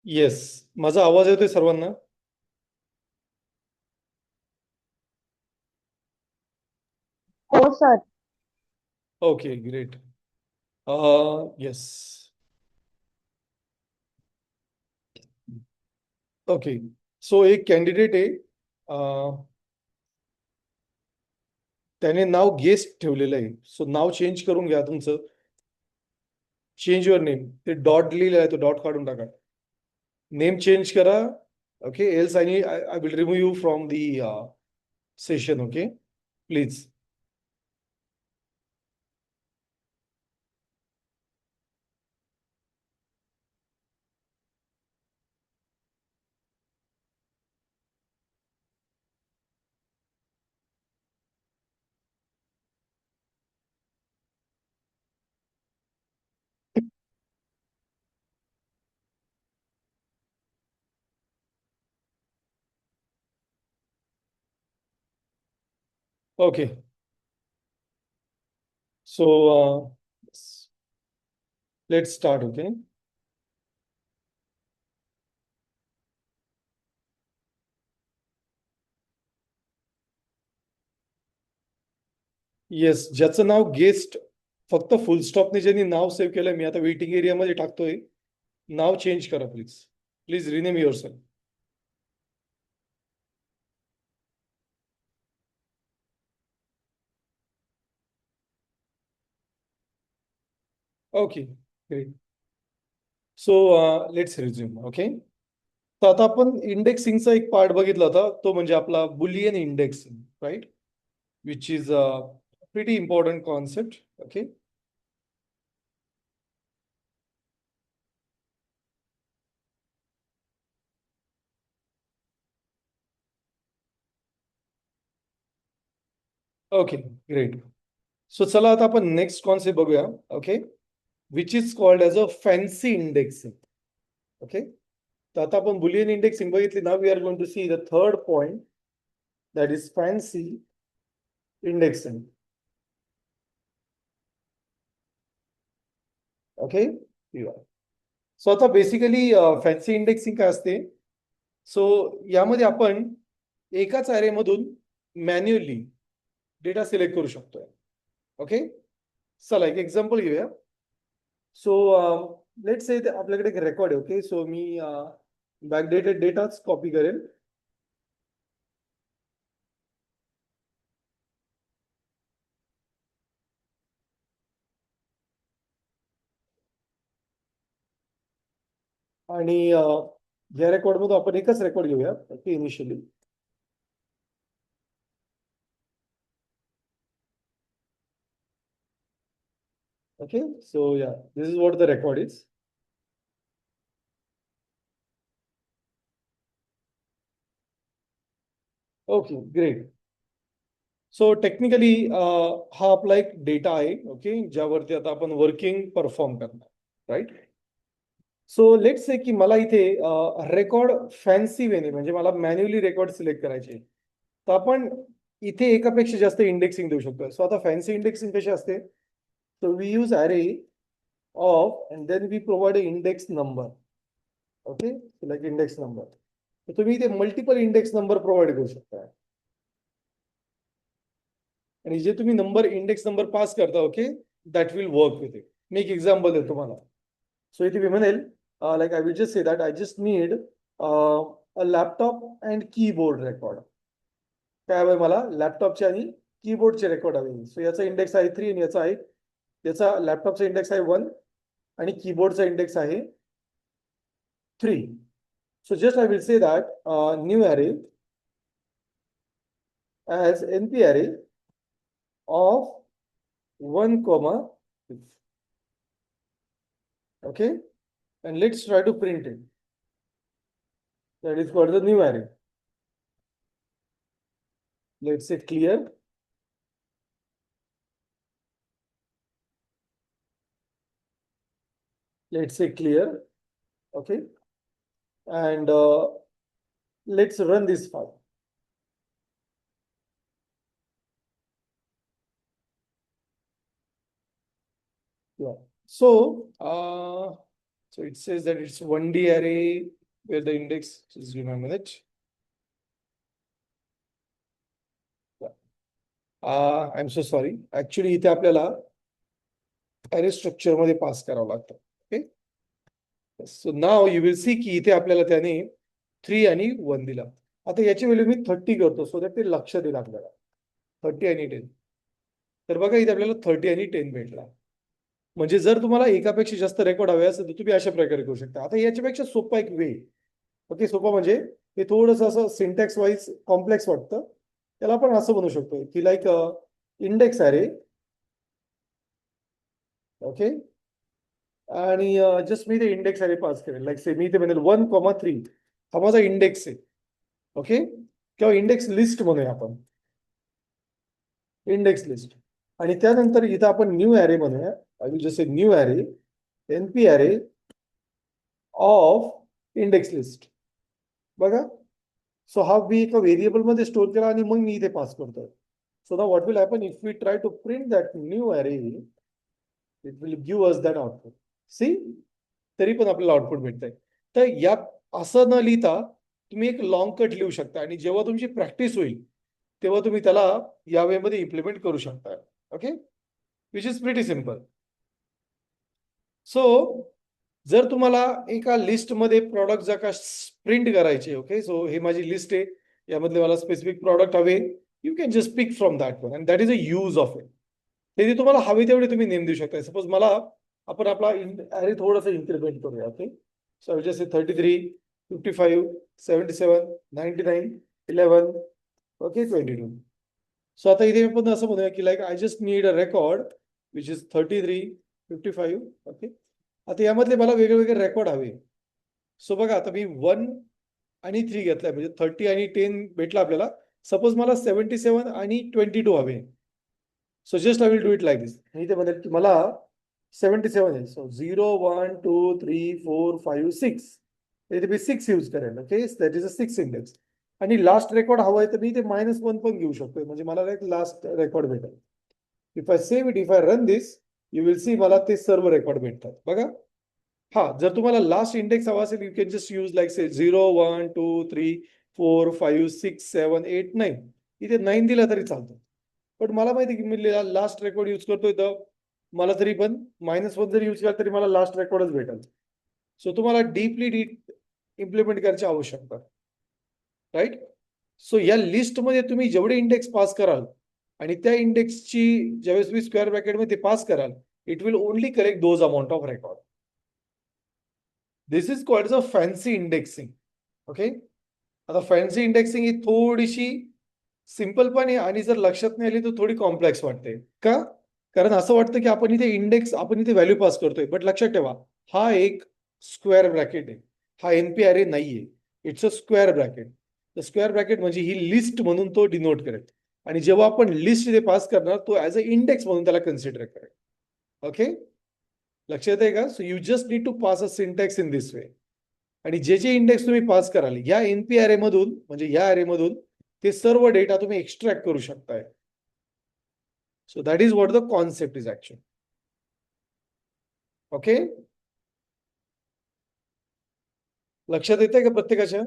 येस, माझा आवाज येतोय सर्वांना? हो sir. Okay, great. Yes. Okay, so एक कॅन्डिडेट आहे, त्याने नाव गेस्ट ठेवलेलं आहे. सो नाव चेंज करून घ्या तुमचं. Change your name. ते डॉट लिहिलेलं आहे, तो डॉट काढून टाका. नेम चेंज करा. Okay, else I will remove you from the session. Okay, please. Okay, so let's start. Okay, yes, ज्याचं नाव गेस्ट, फक्त फुल स्टॉपने ज्यांनी नाव सेव्ह केलंय, मी आता वेटिंग एरियामध्ये टाकतोय. नाव चेंज करा please. Please rename your self. Okay, great. So let's resume. Okay, तर आता आपण इंडेक्सिंगचा एक पार्ट बघितला होता, तो म्हणजे आपला boolean indexing, right? Which is a pretty important concept. Okay, okay, great. So चला आता आपण नेक्स्ट कॉन्सेप्ट बघूया. Okay, which is called as a fancy indexing. Okay, तर आता आपण बुलियन इंडेक्सिंग बघितली ना. We are going to see the third point, that is fancy indexing. Okay, so आता बेसिकली फॅन्सी इंडेक्सिंग काय असते? सो यामध्ये आपण एकाच array मधून मॅन्युअली डेटा सिलेक्ट करू शकतोय. ओके, चला एक एक्झाम्पल घेऊया. सो लेट से आपल्याकडे एक रेकॉर्ड आहे. ओके, सो मी बॅकडेटेड डेटाच कॉपी करेल. आणि या रेकॉर्ड मध्ये आपण एकच रेकॉर्ड घेऊया. Okay, initially. Okay, so yeah, this is what the record is. Okay, great. So technically हा आपला एक डेटा आहे. ओके, ज्यावरती आता आपण वर्किंग परफॉर्म करणार, राईट? सो लेट्स से की मला इथे रेकॉर्ड फॅन्सी वेने, म्हणजे मला मॅन्युअली रेकॉर्ड सिलेक्ट करायचे, तर आपण इथे एकापेक्षा जास्त इंडेक्सिंग देऊ शकतो. सो आता फॅन्सी इंडेक्सिंग कशी असते? So we use array of and then we provide index number. Okay, like index number. तर तुम्ही इथे मल्टिपल इंडेक्स नंबर प्रोव्हाइड करू शकता. आणि जे तुम्ही इंडेक्स नंबर पास करता, okay, that will work with it. मी एक एक्झाम्पल देतो तुम्हाला. सो इथे मी म्हणेल, like I will just say that I just need a laptop and keyboard record. काय हवंय मला? लॅपटॉपचे आणि कीबोर्डचे रेकॉर्ड हवे. सो याचा इंडेक्स आहे 3 आणि याचा लॅपटॉपचा इंडेक्स आहे 1 आणि कीबोर्डचा इंडेक्स आहे 3. सो just I will say that new अरे as np array of 1 comma 6. Okay, and let's try to print it. That is called the new array. Let's say clear. Let's say clear. Okay, and let's run this file. Yeah, so it says that it's 1D array where the index, just give me a minute. I'm so sorry. Actually, इथे आपल्याला array structure मध्ये पास करावं लागतं. Okay. So now you will see की इथे आपल्याला त्याने 3 आणि 1 दिला. आता याची व्हॅल्यू मी 30 करतो सो दॅट ते लक्षात येईल आपल्याला. 30 आणि 10. तर बघा इथे आपल्याला 30 आणि 10 भेटला. म्हणजे जर तुम्हाला एकापेक्षा जास्त रेकॉर्ड हवे असेल तर तुम्ही अशा प्रकारे करू शकता. आता याच्यापेक्षा सोपा एक वे. ओके, सोपा म्हणजे हे थोडंसं असं सिंटॅक्स वाईज कॉम्प्लेक्स वाटतं. त्याला आपण असं म्हणू शकतो की लाईक इंडेक्स अरे. ओके, आणि जस्ट मी ते इंडेक्स अरे पास करेल. लाईक से मी ते म्हणेल 1,3 हा माझा इंडेक्स आहे. ओके, किंवा इंडेक्स लिस्ट म्हणूया आपण, इंडेक्स लिस्ट. आणि त्यानंतर इथं आपण न्यू अरे म्हणूया. आय विल जस्ट से न्यू अरे एनपी अरे ऑफ इंडेक्स लिस्ट. बघा, सो हा मी एका व्हेरिएबल मध्ये स्टोअर केला आणि मग मी इथे पास करतोय. So now what will happen if we try to print that new array, it will give us that output. See, तरी पण आपल्याला आउटपुट भेटतंय. तर या असं न लिहिता तुम्ही एक लॉंग कट लिहू शकता आणि जेव्हा तुमची प्रॅक्टिस होईल तेव्हा तुम्ही त्याला या वे मध्ये इम्प्लिमेंट करू शकता. Okay, which is pretty simple. So जर तुम्हाला एका लिस्टमध्ये प्रॉडक्ट जर का प्रिंट करायचे, ओके, सो हे माझी लिस्ट आहे, यामधले मला स्पेसिफिक प्रॉडक्ट हवे, you can just pick from that one and that is a use of it. ते तुम्हाला हवे तेवढे तुम्ही नेम देऊ शकता. सपोज मला आपण आपला अरे थोडंसं इन्क्रिमेंट करूया. Okay, so just 33, 55, 77, 99, 11, okay, 22. सो आता इथे आपण असं म्हणूया की like I just need a record which is 33, 55. Okay, आता यामधले मला वेगळे वेगळे रेकॉर्ड हवे. सो बघा, आता मी 1 आणि 3 घेतलाय म्हणजे 30 आणि 10 भेटला आपल्याला. सपोज मला 77 आणि 22 हवे. सो just I will do it like this. इथे म्हणेल की मला 77 आहे. सो 0, 1, 2, 3, 4, 5, 6. इथे मी 6 यूज करेल. Okay, that is a 6 index. आणि लास्ट रेकॉर्ड हवा आहे तर मी ते -1 पण घेऊ शकतो, म्हणजे मला एक लास्ट रेकॉर्ड भेटेल. If I save it, if I run this, you will सी मला ते सर्व रेकॉर्ड भेटतात. बघा, हा, जर तुम्हाला लास्ट इंडेक्स हवा असेल you can just use like से 0, 1, 2, 3, 4, 5, 6, 7, 8, 9. इथे 9 दिला तरी चालतो. पण मला माहिती की मी लास्ट रेकॉर्ड यूज करतोय तर मला तरी पण -1 जरी यूज केला तरी मला लास्ट रेकॉर्डच भेटेल. सो तुम्हाला डीप इम्प्लिमेंट करायची आवश्यकता, राईट. सो या लिस्टमध्ये तुम्ही जेवढे इंडेक्स पास कराल आणि त्या इंडेक्सची ज्यावेळेस तुम्ही स्क्वेअर ब्रॅकेटमध्ये पास कराल, it will only collect those amount of record. This is called a fancy indexing. Okay, आता फॅन्सी इंडेक्सिंग ही थोडीशी सिंपल पण आहे आणि जर लक्षात नाही आली तर थोडी कॉम्प्लेक्स वाटते. का? कारण असं वाटतं की आपण इथे व्हॅल्यू पास करतोय, बट लक्षात ठेवा हा एक स्क्वेअर ब्रॅकेट आहे, हा एनपी अरे नाहीये. It's a square bracket. The square bracket म्हणजे ही लिस्ट म्हणून तो डिनोट करेल आणि जेव्हा आपण लिस्ट इथे पास करणार तो ऍज अ इंडेक्स म्हणून त्याला कन्सिडर करेल. ओके, लक्षात आहे का? So you just need to pass a syntax in this way. आणि जे इंडेक्स तुम्ही पास कराल या एनपी अरे मधून, म्हणजे या अरे मधून ते सर्व डेटा तुम्ही एक्स्ट्रॅक्ट करू शकताय. सो that is what the concept is actually. Okay, लक्षात येते का प्रत्येकाच्या?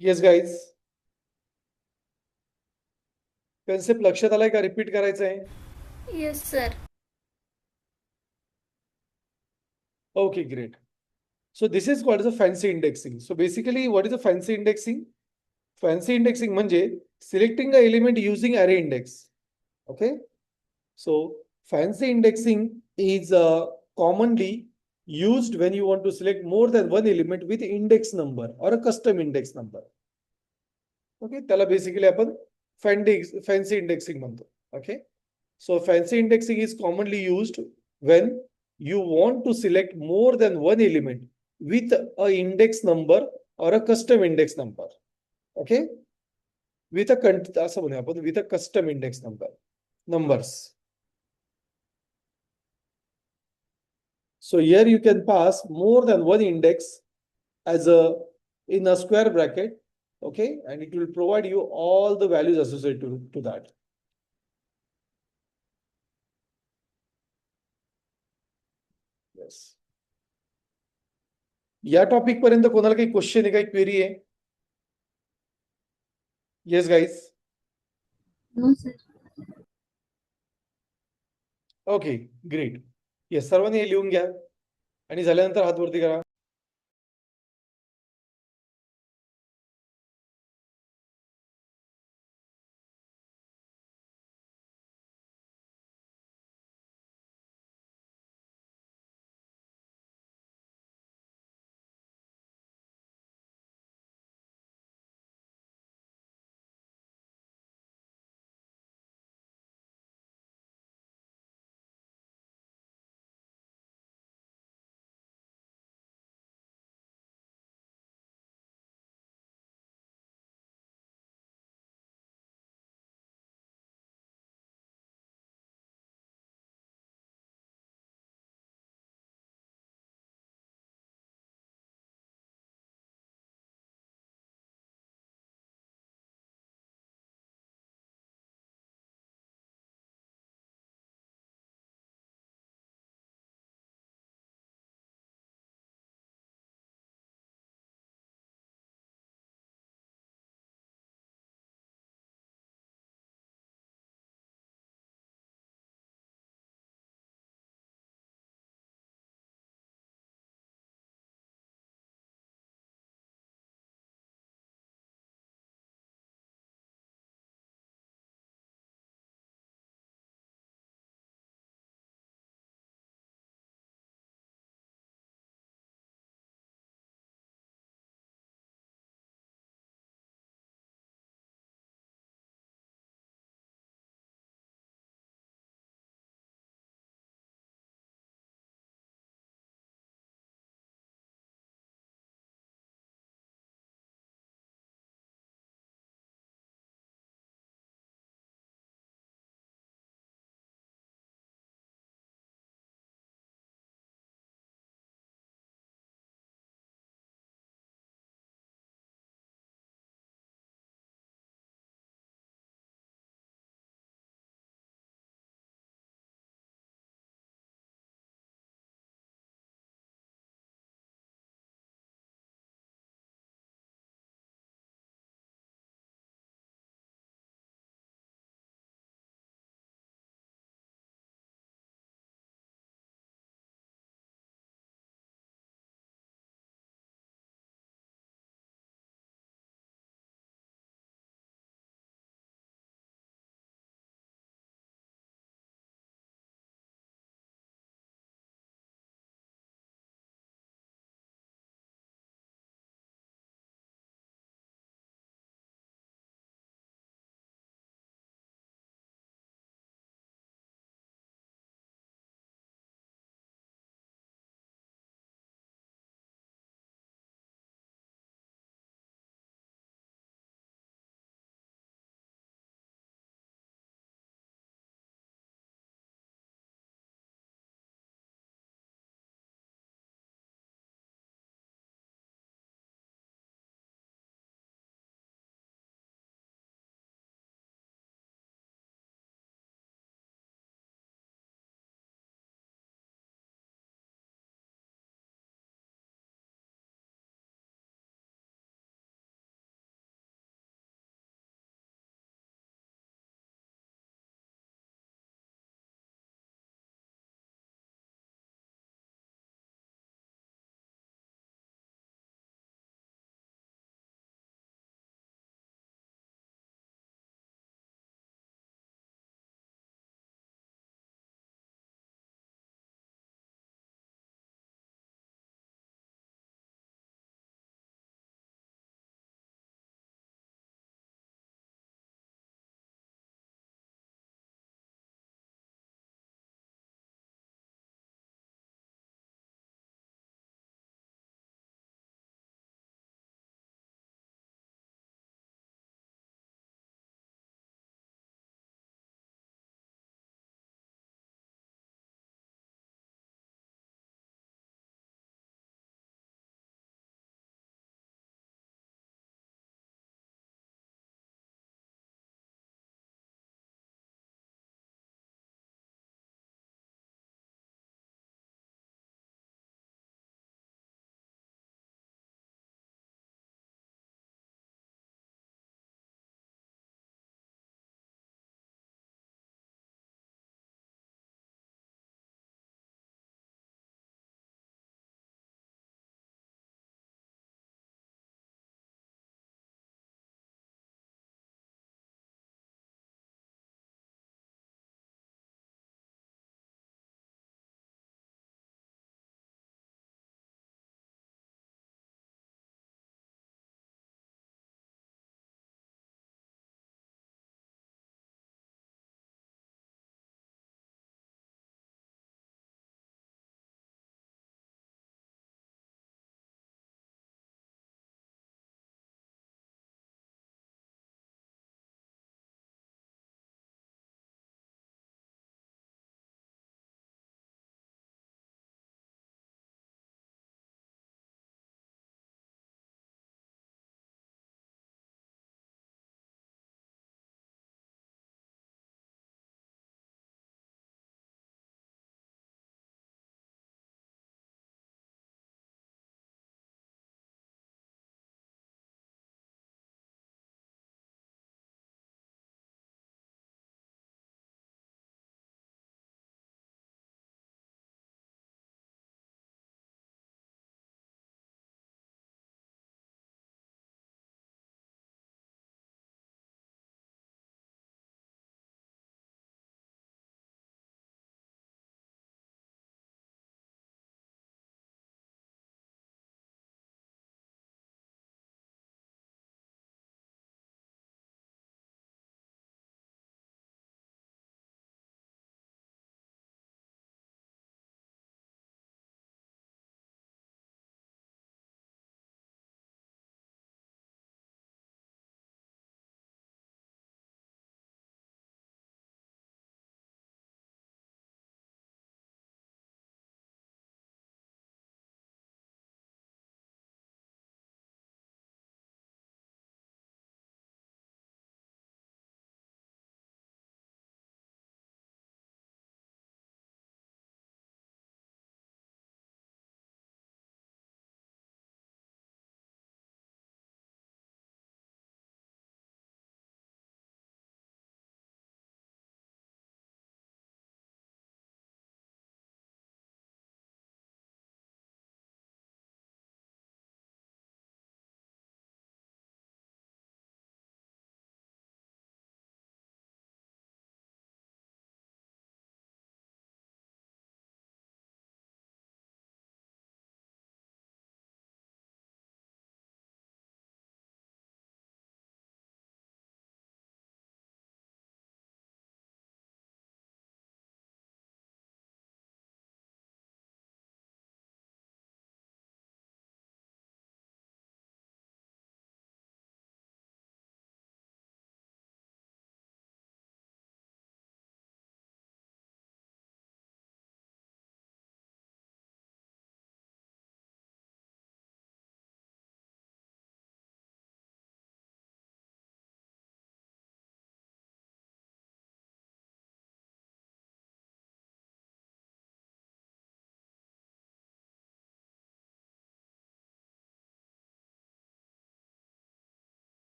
येस गाईज, कन्सेप्ट लक्षात आलाय का? रिपीट करायचं आहे? Yes, sir. Okay, great. So this is called as a fancy indexing. So basically, what is a fancy indexing? Fancy indexing म्हणजे selecting a element using array index. Okay. So fancy indexing is commonly used when you want to select more than one element with index number or a custom index number. Okay, त्याला basically आपण fancy indexing म्हणतो. Okay. So fancy indexing is commonly used when you want to select more than one element with a index number or a custom index number. Okay, with असं म्हणूया आपण with a custom index numbers. So here you can pass more than one index as in a square bracket. Okay, and it will provide you all the values associated to that. Yes. या topic पर्यंत कोणाला काही question आहे, काही query आहे? Yes guys. No, sir. Okay great. Yes, सर्वांनी हे लिहून घ्या आणि झाल्यानंतर हात वरती करा.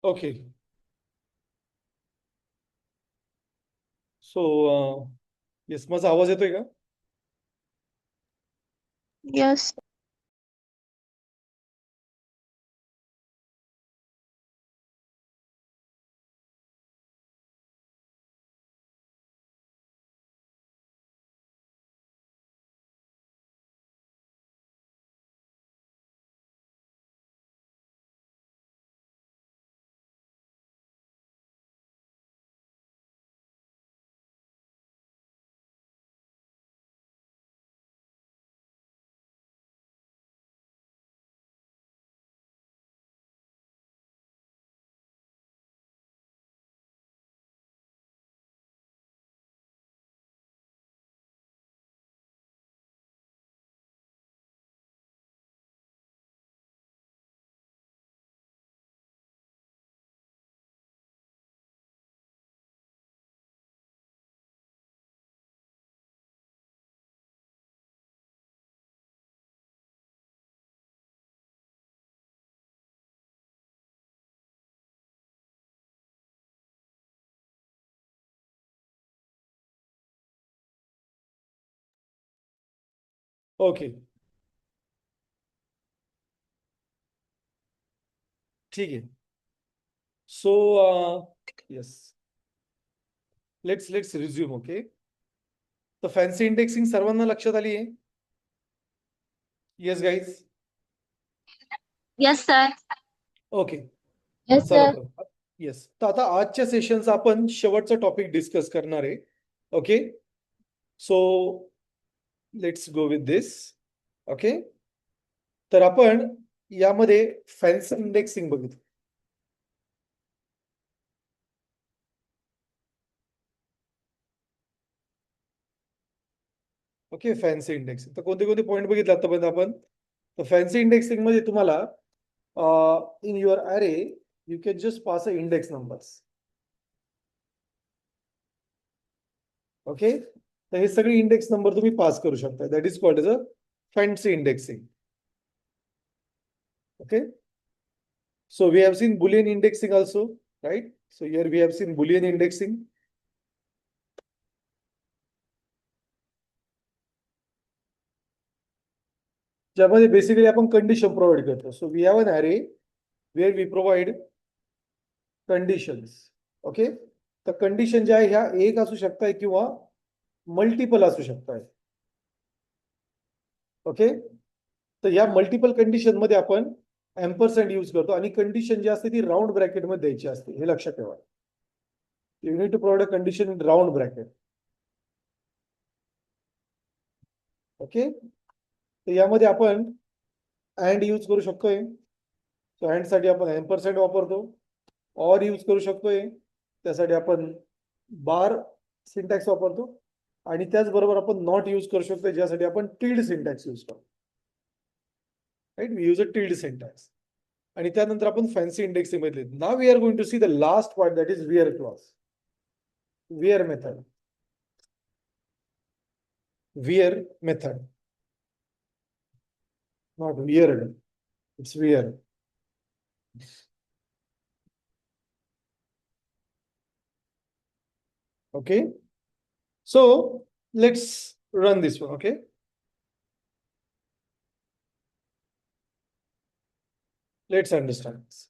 ओके सो येस माझा आवाज येतोय का? Yes. ओके ठीक आहे so yes let's resume okay तर फॅन्सी इंडेक्सिंग सर्वांना लक्षात आली आहे yes guys Yes, sir. Okay Yes, चला sir. तर येस तर आता आजच्या सेशनचा आपण शेवटचा टॉपिक डिस्कस करणार आहे okay so let's go with this okay तर आपण यामध्ये फॅन्सी इंडेक्सिंग बघितलं ओके फॅन्सी इंडेक्सिंग तर कोणते कोणते पॉईंट बघितले आतापर्यंत आपण तर फॅन्सी इंडेक्सिंग मध्ये तुम्हाला in your array you can just pass a index numbers okay तर हे सगळे इंडेक्स नंबर तुम्ही पास करू शकता that is called as a fancy indexing okay so we have seen Boolean indexing also right so here we have seen Boolean indexing ज्यामध्ये basically आपण condition provide करतो so we have an array where we provide conditions okay तर condition ज्या आहे ह्या एक असू शकतात किंवा मल्टिपल असू शकतात ओके तर या मल्टिपल कंडिशन मध्ये आपण एम्परसँड यूज करतो आणि कंडिशन जी असते ती राऊंड ब्रॅकेट मध्ये द्यायची असते हे लक्षात ठेवा you need to provide a condition in round bracket okay तर यामध्ये आपण अँड यूज करू शकतोय सो अँड साठी आपण एम्परसँड वापरतो ऑर यूज करू शकतोय त्यासाठी आपण बार सिंटॅक्स वापरतो आणि त्याचबरोबर आपण नॉट यूज करू शकतो ज्यासाठी आपण टिल्ड सिंटॅक्स यूज करतो right we use a tilde syntax आणि त्यानंतर आपण फॅन्सी इंडेक्सिंग मध्ये now we are going to see the last part that is where clause where method where method not weird it's weird okay so let's run this one okay let's understand this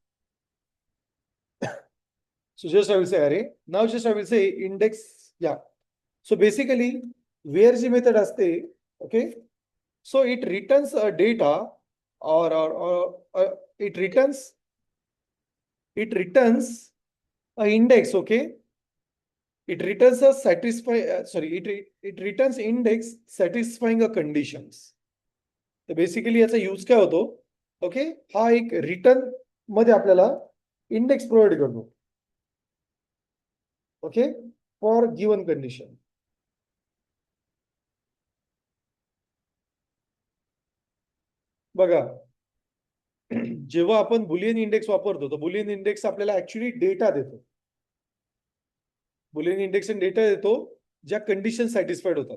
so just I will say array now just I will say index yeah so basically where जी method असते okay so it returns a data or it returns a index okay it returns a it returns index satisfying a conditions तर basically याचा use काय होतो okay हा एक return मध्ये आपल्याला इंडेक्स प्रोव्हाइड करतो ओके फॉर गिवन कंडिशन बघा जेव्हा आपण बुलियन इंडेक्स वापरतो तर बुलियन इंडेक्स आपल्याला ऍक्च्युली डेटा देतो बुलियन इंडेक्स डेटा देतो ज्या कंडिशन सॅटिस्फाईड होतात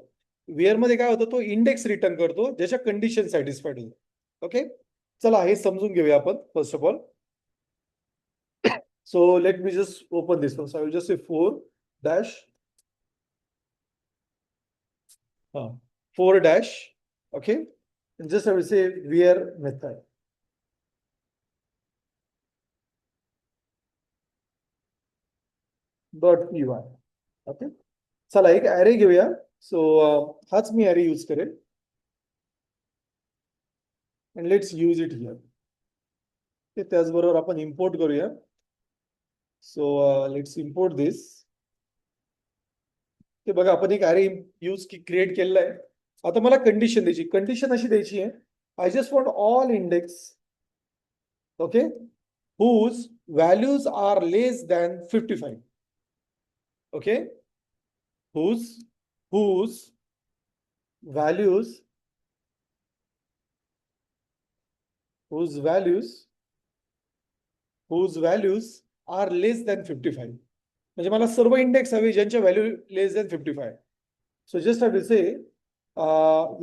वेअर मध्ये काय होतं तो इंडेक्स रिटर्न करतो ज्याच्या कंडिशन सॅटिस्फाईड होतात ओके चला हे समजून घेऊया आपण first of all So let me just open this one. So I will just say 4 dash 4 dash, okay, and just I will say where method. Dot py. Okay. चला एक array घेऊया. सो हाच मी array use करेल. And let's use it here. ते त्याचबरोबर आपण import करूया. So let's import this. ते बघा आपण एक ॲरे यूज क्रिएट केलेला आहे. आता मला कंडिशन द्यायची. कंडिशन अशी द्यायची आहे. I just want all index, okay, whose values are less than 55. Okay, whose values are less than 55. म्हणजे मला सर्व इंडेक्स हवे ज्यांच्या value less than 55. So just I will say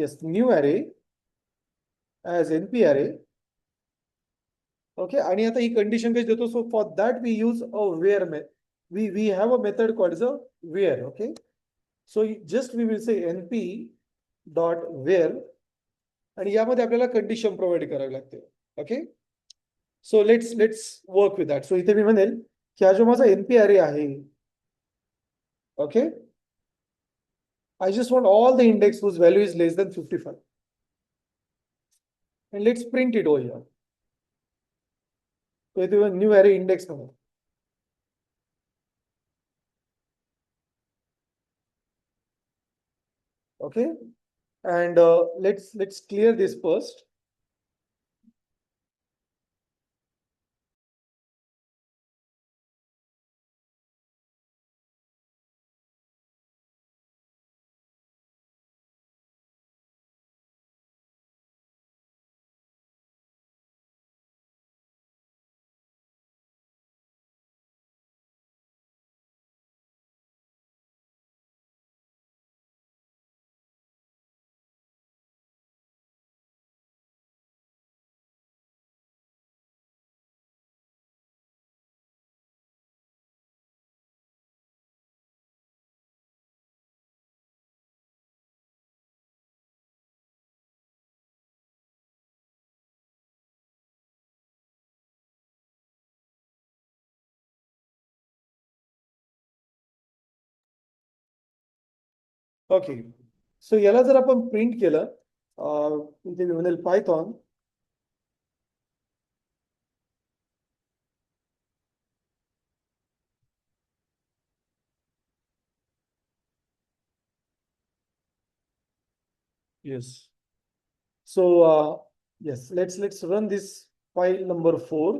yes new array as NP array. Okay, आणि आता ही condition कशी देतो. So for that we use a where we have a method called as a where. Okay, so just we will say np dot where, आणि यामध्ये आपल्याला condition provide करावी लागते. Okay, so let's work with that. So इथे मी म्हणेल की हा जो माझा NP ॲरे आहे, okay, I just want all the index whose value is less than 55, and let's print it over here. So इथे न्यू ॲरे इंडेक्स म्हणून. Okay, and let's clear this first. Okay, so याला जर आपण print केलं, इथे मी म्हणेल Python yes. So yes, let's run this file number 4.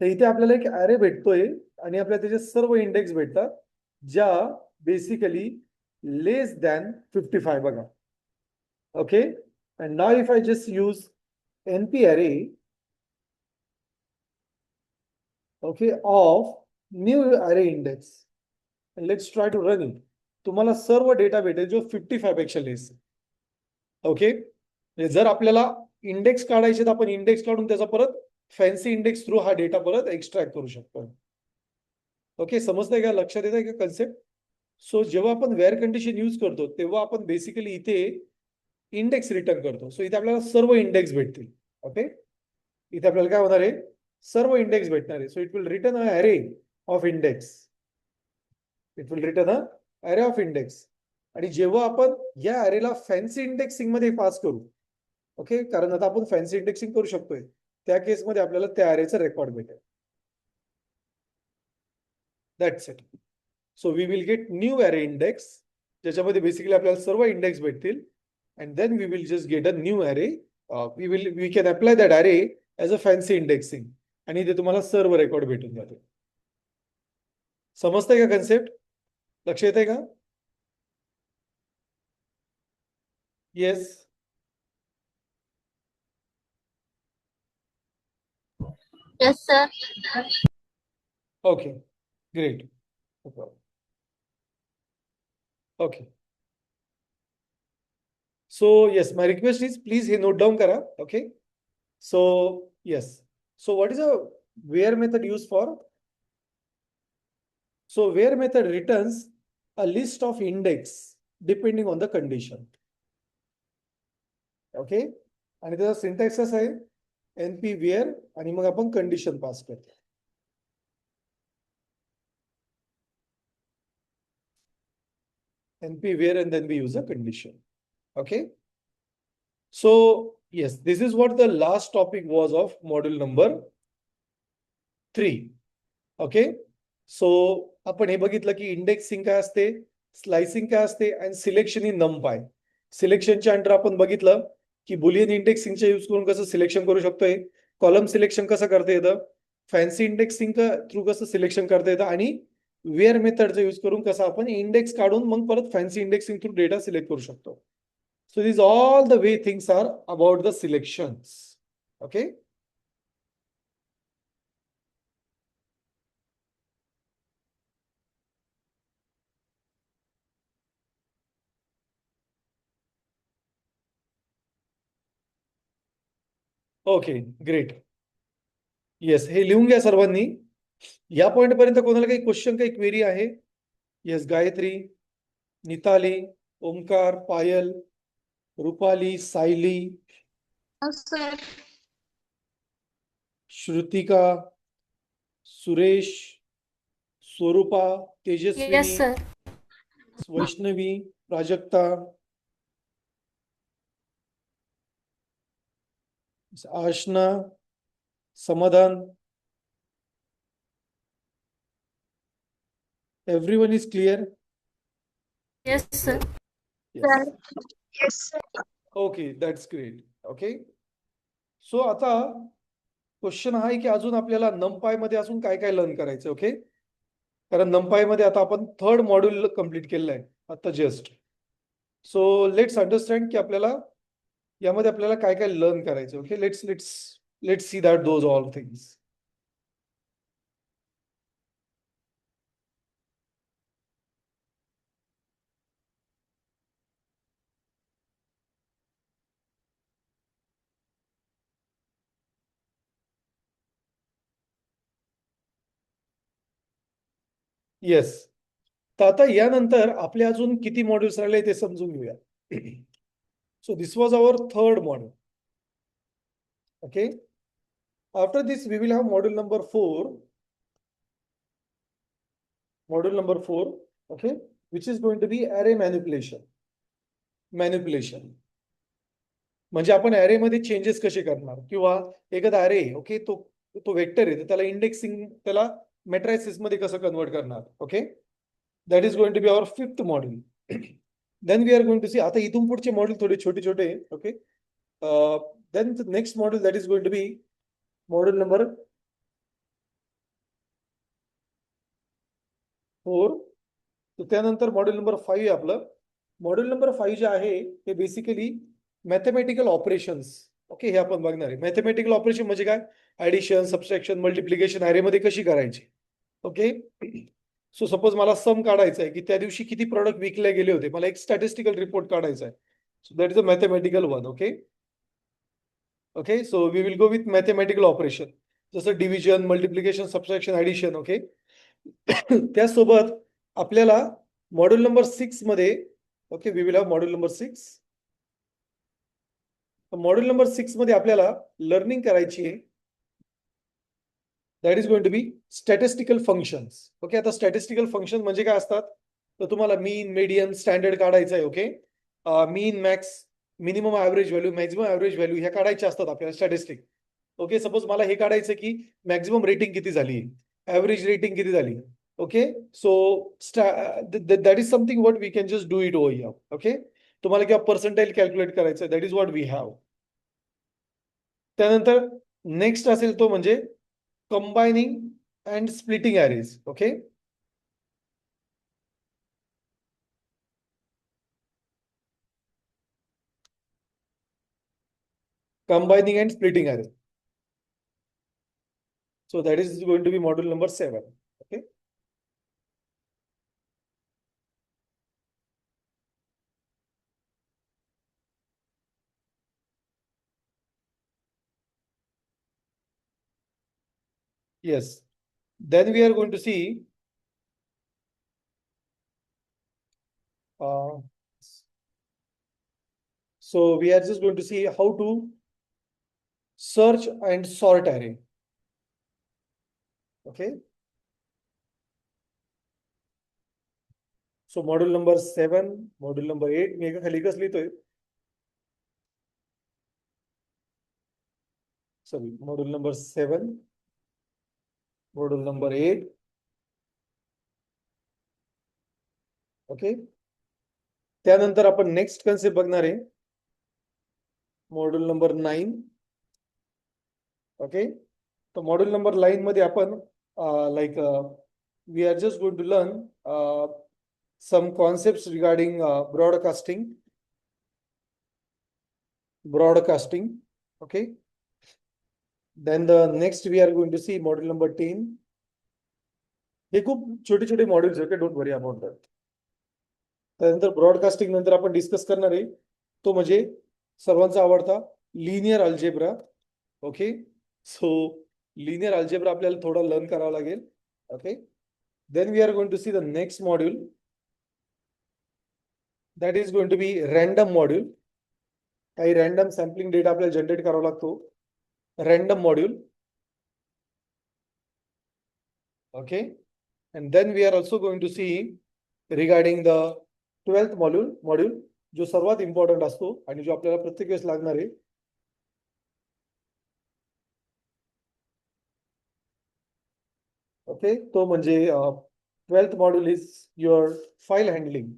तर इथे आपल्याला एक ॲरे भेटतोय आणि आपल्याला त्याचे सर्व इंडेक्स भेटतात ज्या बेसिकली लेस दॅन 55 बघा. Okay, and now if I just use NP array, okay, of new array index, and let's try to run it, तुम्हाला सर्व डेटा भेटेल जो 55 पेक्षा लेस. ओके, जर आपल्याला इंडेक्स काढायचे तर आपण इंडेक्स काढून त्याचा परत फॅन्सी इंडेक्स थ्रू हा डेटा परत एक्स्ट्रॅक्ट करू शकतो. ओके, समजतंय का, लक्षात येत आहे का कन्सेप्ट. सो जेव्हा आपण वेअर कंडिशन यूज करतो तेव्हा आपण बेसिकली इथे इंडेक्स रिटर्न करतो. सो इथे आपल्याला सर्व इंडेक्स भेटतील. ओके, इथे आपल्याला काय होणार आहे, सर्व इंडेक्स भेटणार आहे. So it will return a array of index. It will return a array of index. आणि जेव्हा आपण या ॲरेला फॅन्सी इंडेक्सिंग मध्ये पास करू, ओके, कारण आता आपण फॅन्सी इंडेक्सिंग करू शकतोय, त्या केसमध्ये आपल्याला त्या ॲरेचा रेकॉर्ड भेटेल. That's it. So we will get new array index ज्याच्यामध्ये बेसिकली आपल्याला सर्व इंडेक्स भेटतील, and then we will just get a new array. We can apply that array as a fancy indexing, आणि इथे तुम्हाला सर्व रेकॉर्ड भेटून जाते. समजतंय का कन्सेप्ट, लक्ष येत आहे का. Yes. Yes, sir. Okay, great. No problem. Okay. So yes, my request is please हे note down करा. Okay. So yes. So what is a where method used for? So where method returns a list of index depending on the condition. Okay, आणि त्याचा syntax कसा आहे, NP wear आणि मग आपण condition पास करतो. np where and then we use a condition. Okay, so yes, this is what the last topic was of module number 3. Okay, so आपण हे बघितलं की इंडेक्सिंग काय असते, स्लाइसिंग काय असते आणि सिलेक्शन इन नमपाय. सिलेक्शनच्या अंडर आपण बघितलं की बुलियन इंडेक्सिंगचा यूज करून कसं सिलेक्शन करू शकतोय, कॉलम सिलेक्शन कसं करता येतं, फॅन्सी इंडेक्सिंग थ्रू कसं सिलेक्शन करता येतं आणि वेअर मेथडचा यूज करून कसं आपण इंडेक्स काढून मग परत fancy indexing through data select करू शकतो. So these all the way things are about the selections. Okay. Okay, great. Yes, हे लिहून घ्या सर्वांनी. या पॉइंट पर्यंत कोणाला काही क्वेश्चन, काही क्वेरी आहे? येस, गायत्री, निताली, ओमकार, पायल, रुपाली, सायली, सर. श्रुतिका, सुरेश, स्वरूपा, तेजस्विनी, येस सर. वैष्णवी, प्राजक्ता, आशना, समाधान. Everyone is clear? Yes sir. Yes. Yes, sir. Okay, that's great. Okay. So आता क्वेश्चन हा आहे की अजून आपल्याला नमपाय मध्ये अजून काय काय लर्न करायचं. ओके, कारण नमपाय मध्ये आता आपण 3rd मॉड्यूल कंप्लीट केलेलं आहे आता जस्ट. सो लेट्स अंडरस्टँड की आपल्याला यामध्ये आपल्याला काय काय लर्न करायचं. Okay, let's let's let's see that those all things. Yes, तर आता यानंतर आपले अजून किती मॉड्यूल्स राहिले ते समजून घेऊया. So this was our 3rd module. Okay, after this we will have module number 4. Module number 4, okay, which is going to be array manipulation. म्हणजे आपण array मध्ये चेंजेस कसे करणार, किंवा एखादा array, ओके, तो वेक्टर आहे, तर त्याला इंडेक्सिंग, त्याला मॅट्रिसेस मध्ये कसं कन्वर्ट करणार. Okay, that is going to be our 5th module. Then we are going to see, आता इथून पुढचे मॉड्यूल थोडे छोटे छोटे. Okay, then next module that is going to be module number 4. तर त्यानंतर मॉड्यूल नंबर 5 आहे आपलं. मॉड्यूल नंबर 5 जे आहे ते बेसिकली मॅथमॅटिकल ऑपरेशन्स. ओके, हे आपण बघणार आहे. मॅथमॅटिकल ऑपरेशन म्हणजे काय, ऍडिशन, सबट्रॅक्शन, मल्टिप्लिकेशन अरे मध्ये कशी करायची. ओके, सो सपोज मला सम काढायचं आहे की त्या दिवशी किती प्रोडक्ट विकले गेले होते, मला एक स्टॅटिस्टिकल रिपोर्ट काढायचा आहे. So that is a mathematical one. Okay, okay, so we will go with mathematical operation, जसं division, multiplication, subtraction, addition. Okay, त्यासोबत आपल्याला मॉड्यूल नंबर 6 मध्ये, okay, we will have module number 6. Module number 6 मध्ये आपल्याला learning करायची आहे, that is going to be statistical functions. Okay, आता statistical function म्हणजे काय असतात, तर तुम्हाला मीन, मीडियन, स्टँडर्ड काढायचं आहे. Okay, mean, max, minimum average value, maximum average value ह्या काढायच्या असतात आपल्याला स्टॅटिस्टिक. ओके, सपोज मला हे काढायचं की मॅक्सिमम रेटिंग किती झाली, ॲव्हरेज रेटिंग किती झाली. Okay, so that is something what we can just do it over here. Okay, तुम्हाला किंवा पर्सेंटाईल कॅल्क्युलेट करायचं, that is what we have. त्यानंतर नेक्स्ट असेल तो म्हणजे combining and splitting arrays. Okay, combining and splitting array. So that is going to be module number 7. Okay. Yes. Then we are going to see so we are just going to see how to search and sort array. Okay. So module number 7, module number 8 मी एका खाली एकच लिहितोय. Sorry, module number 7, module number 8. Okay. त्यानंतर आपण next concept बघणार आहे. Module number 9. Okay. तर module number 9 मध्ये आपण we are just going to learn some concepts regarding broadcasting. Okay. Then the next we are going to see module number 10. हे खूप छोटे छोटे मॉड्यूल्स आहे, डोंट वरी अबाउट दॅट. त्यानंतर broadcasting नंतर आपण डिस्कस करणार आहे तो म्हणजे सर्वांचा आवडता linear algebra. Okay. So linear algebra आपल्याला थोडा लर्न करावा लागेल. Okay. Then we are going to see the next module, that is going to be random module. काही रॅन्डम सॅम्पलिंग डेटा आपल्याला जनरेट करावा लागतो, random module. Okay. and then we are also going to see regarding the 12th module जो सर्वात important असतो आणि जो आपल्याला प्रत्येक वेळेस लागणार आहे. ओके. तो म्हणजे 12th module is your file handling.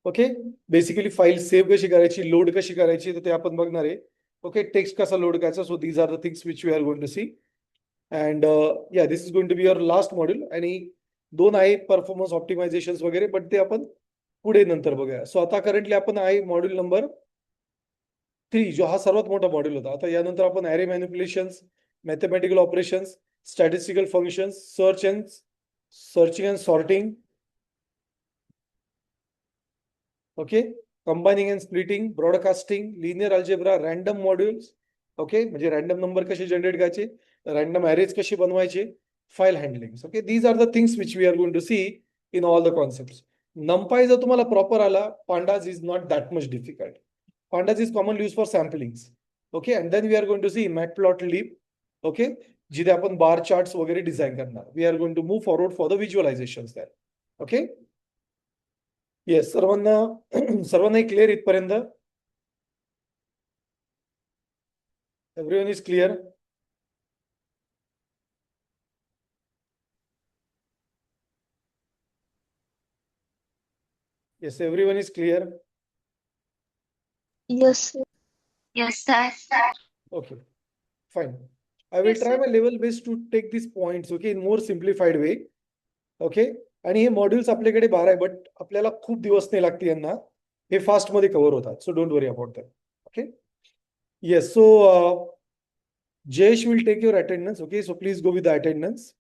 Okay. Basically file save कशी करायची, लोड कशी करायची तर ते आपण बघणार आहे. ओके. टेक्स्ट कसा लोड करायचा. So these are the things which we are going to see. And yeah, this is going to be your last module. आणि 2 आहे परफॉर्मन्स ऑप्टिमायझेशन वगैरे, बट ते आपण पुढे नंतर बघूया. सो आता करंटली आपण आहे मॉड्यूल नंबर 3, जो हा सर्वात मोठा मॉड्यूल होता. आता यानंतर आपण array manipulations, mathematical operations, statistical functions, searching and sorting. Okay. Combining and splitting, broadcasting, linear algebra, random modules. Okay. म्हणजे रॅन्डम नंबर कसे जनरेट करायचे, रॅन्डम अरेज कशी बनवायचे, file handling. Okay. These are the things which we are going to see in all the concepts. NumPy जर तुम्हाला proper आला, Pandas is not that much difficult. Pandas is commonly use for samplings. Okay. And then we are going to see matplotlib. Okay. जिथे आपण bar charts वगैरे design करणार. We are going to move forward for the visualizations that. Okay. Yes. सर्वांना clear इथपर्यंत? Everyone is clear? Yes, everyone is clear. Yes, sir. Yes, sir. Okay, fine. I will Yes, try sir. my level best to take these points, okay, in more simplified way. Okay. आणि हे modules आपल्याकडे 12 आहे, but आपल्याला खूप दिवस नाही लागते यांना. हे fast मध्ये कव्हर होतात. So don't worry about that. Okay. Yes. So Jayesh will take your attendance. Okay. So please go with the attendance.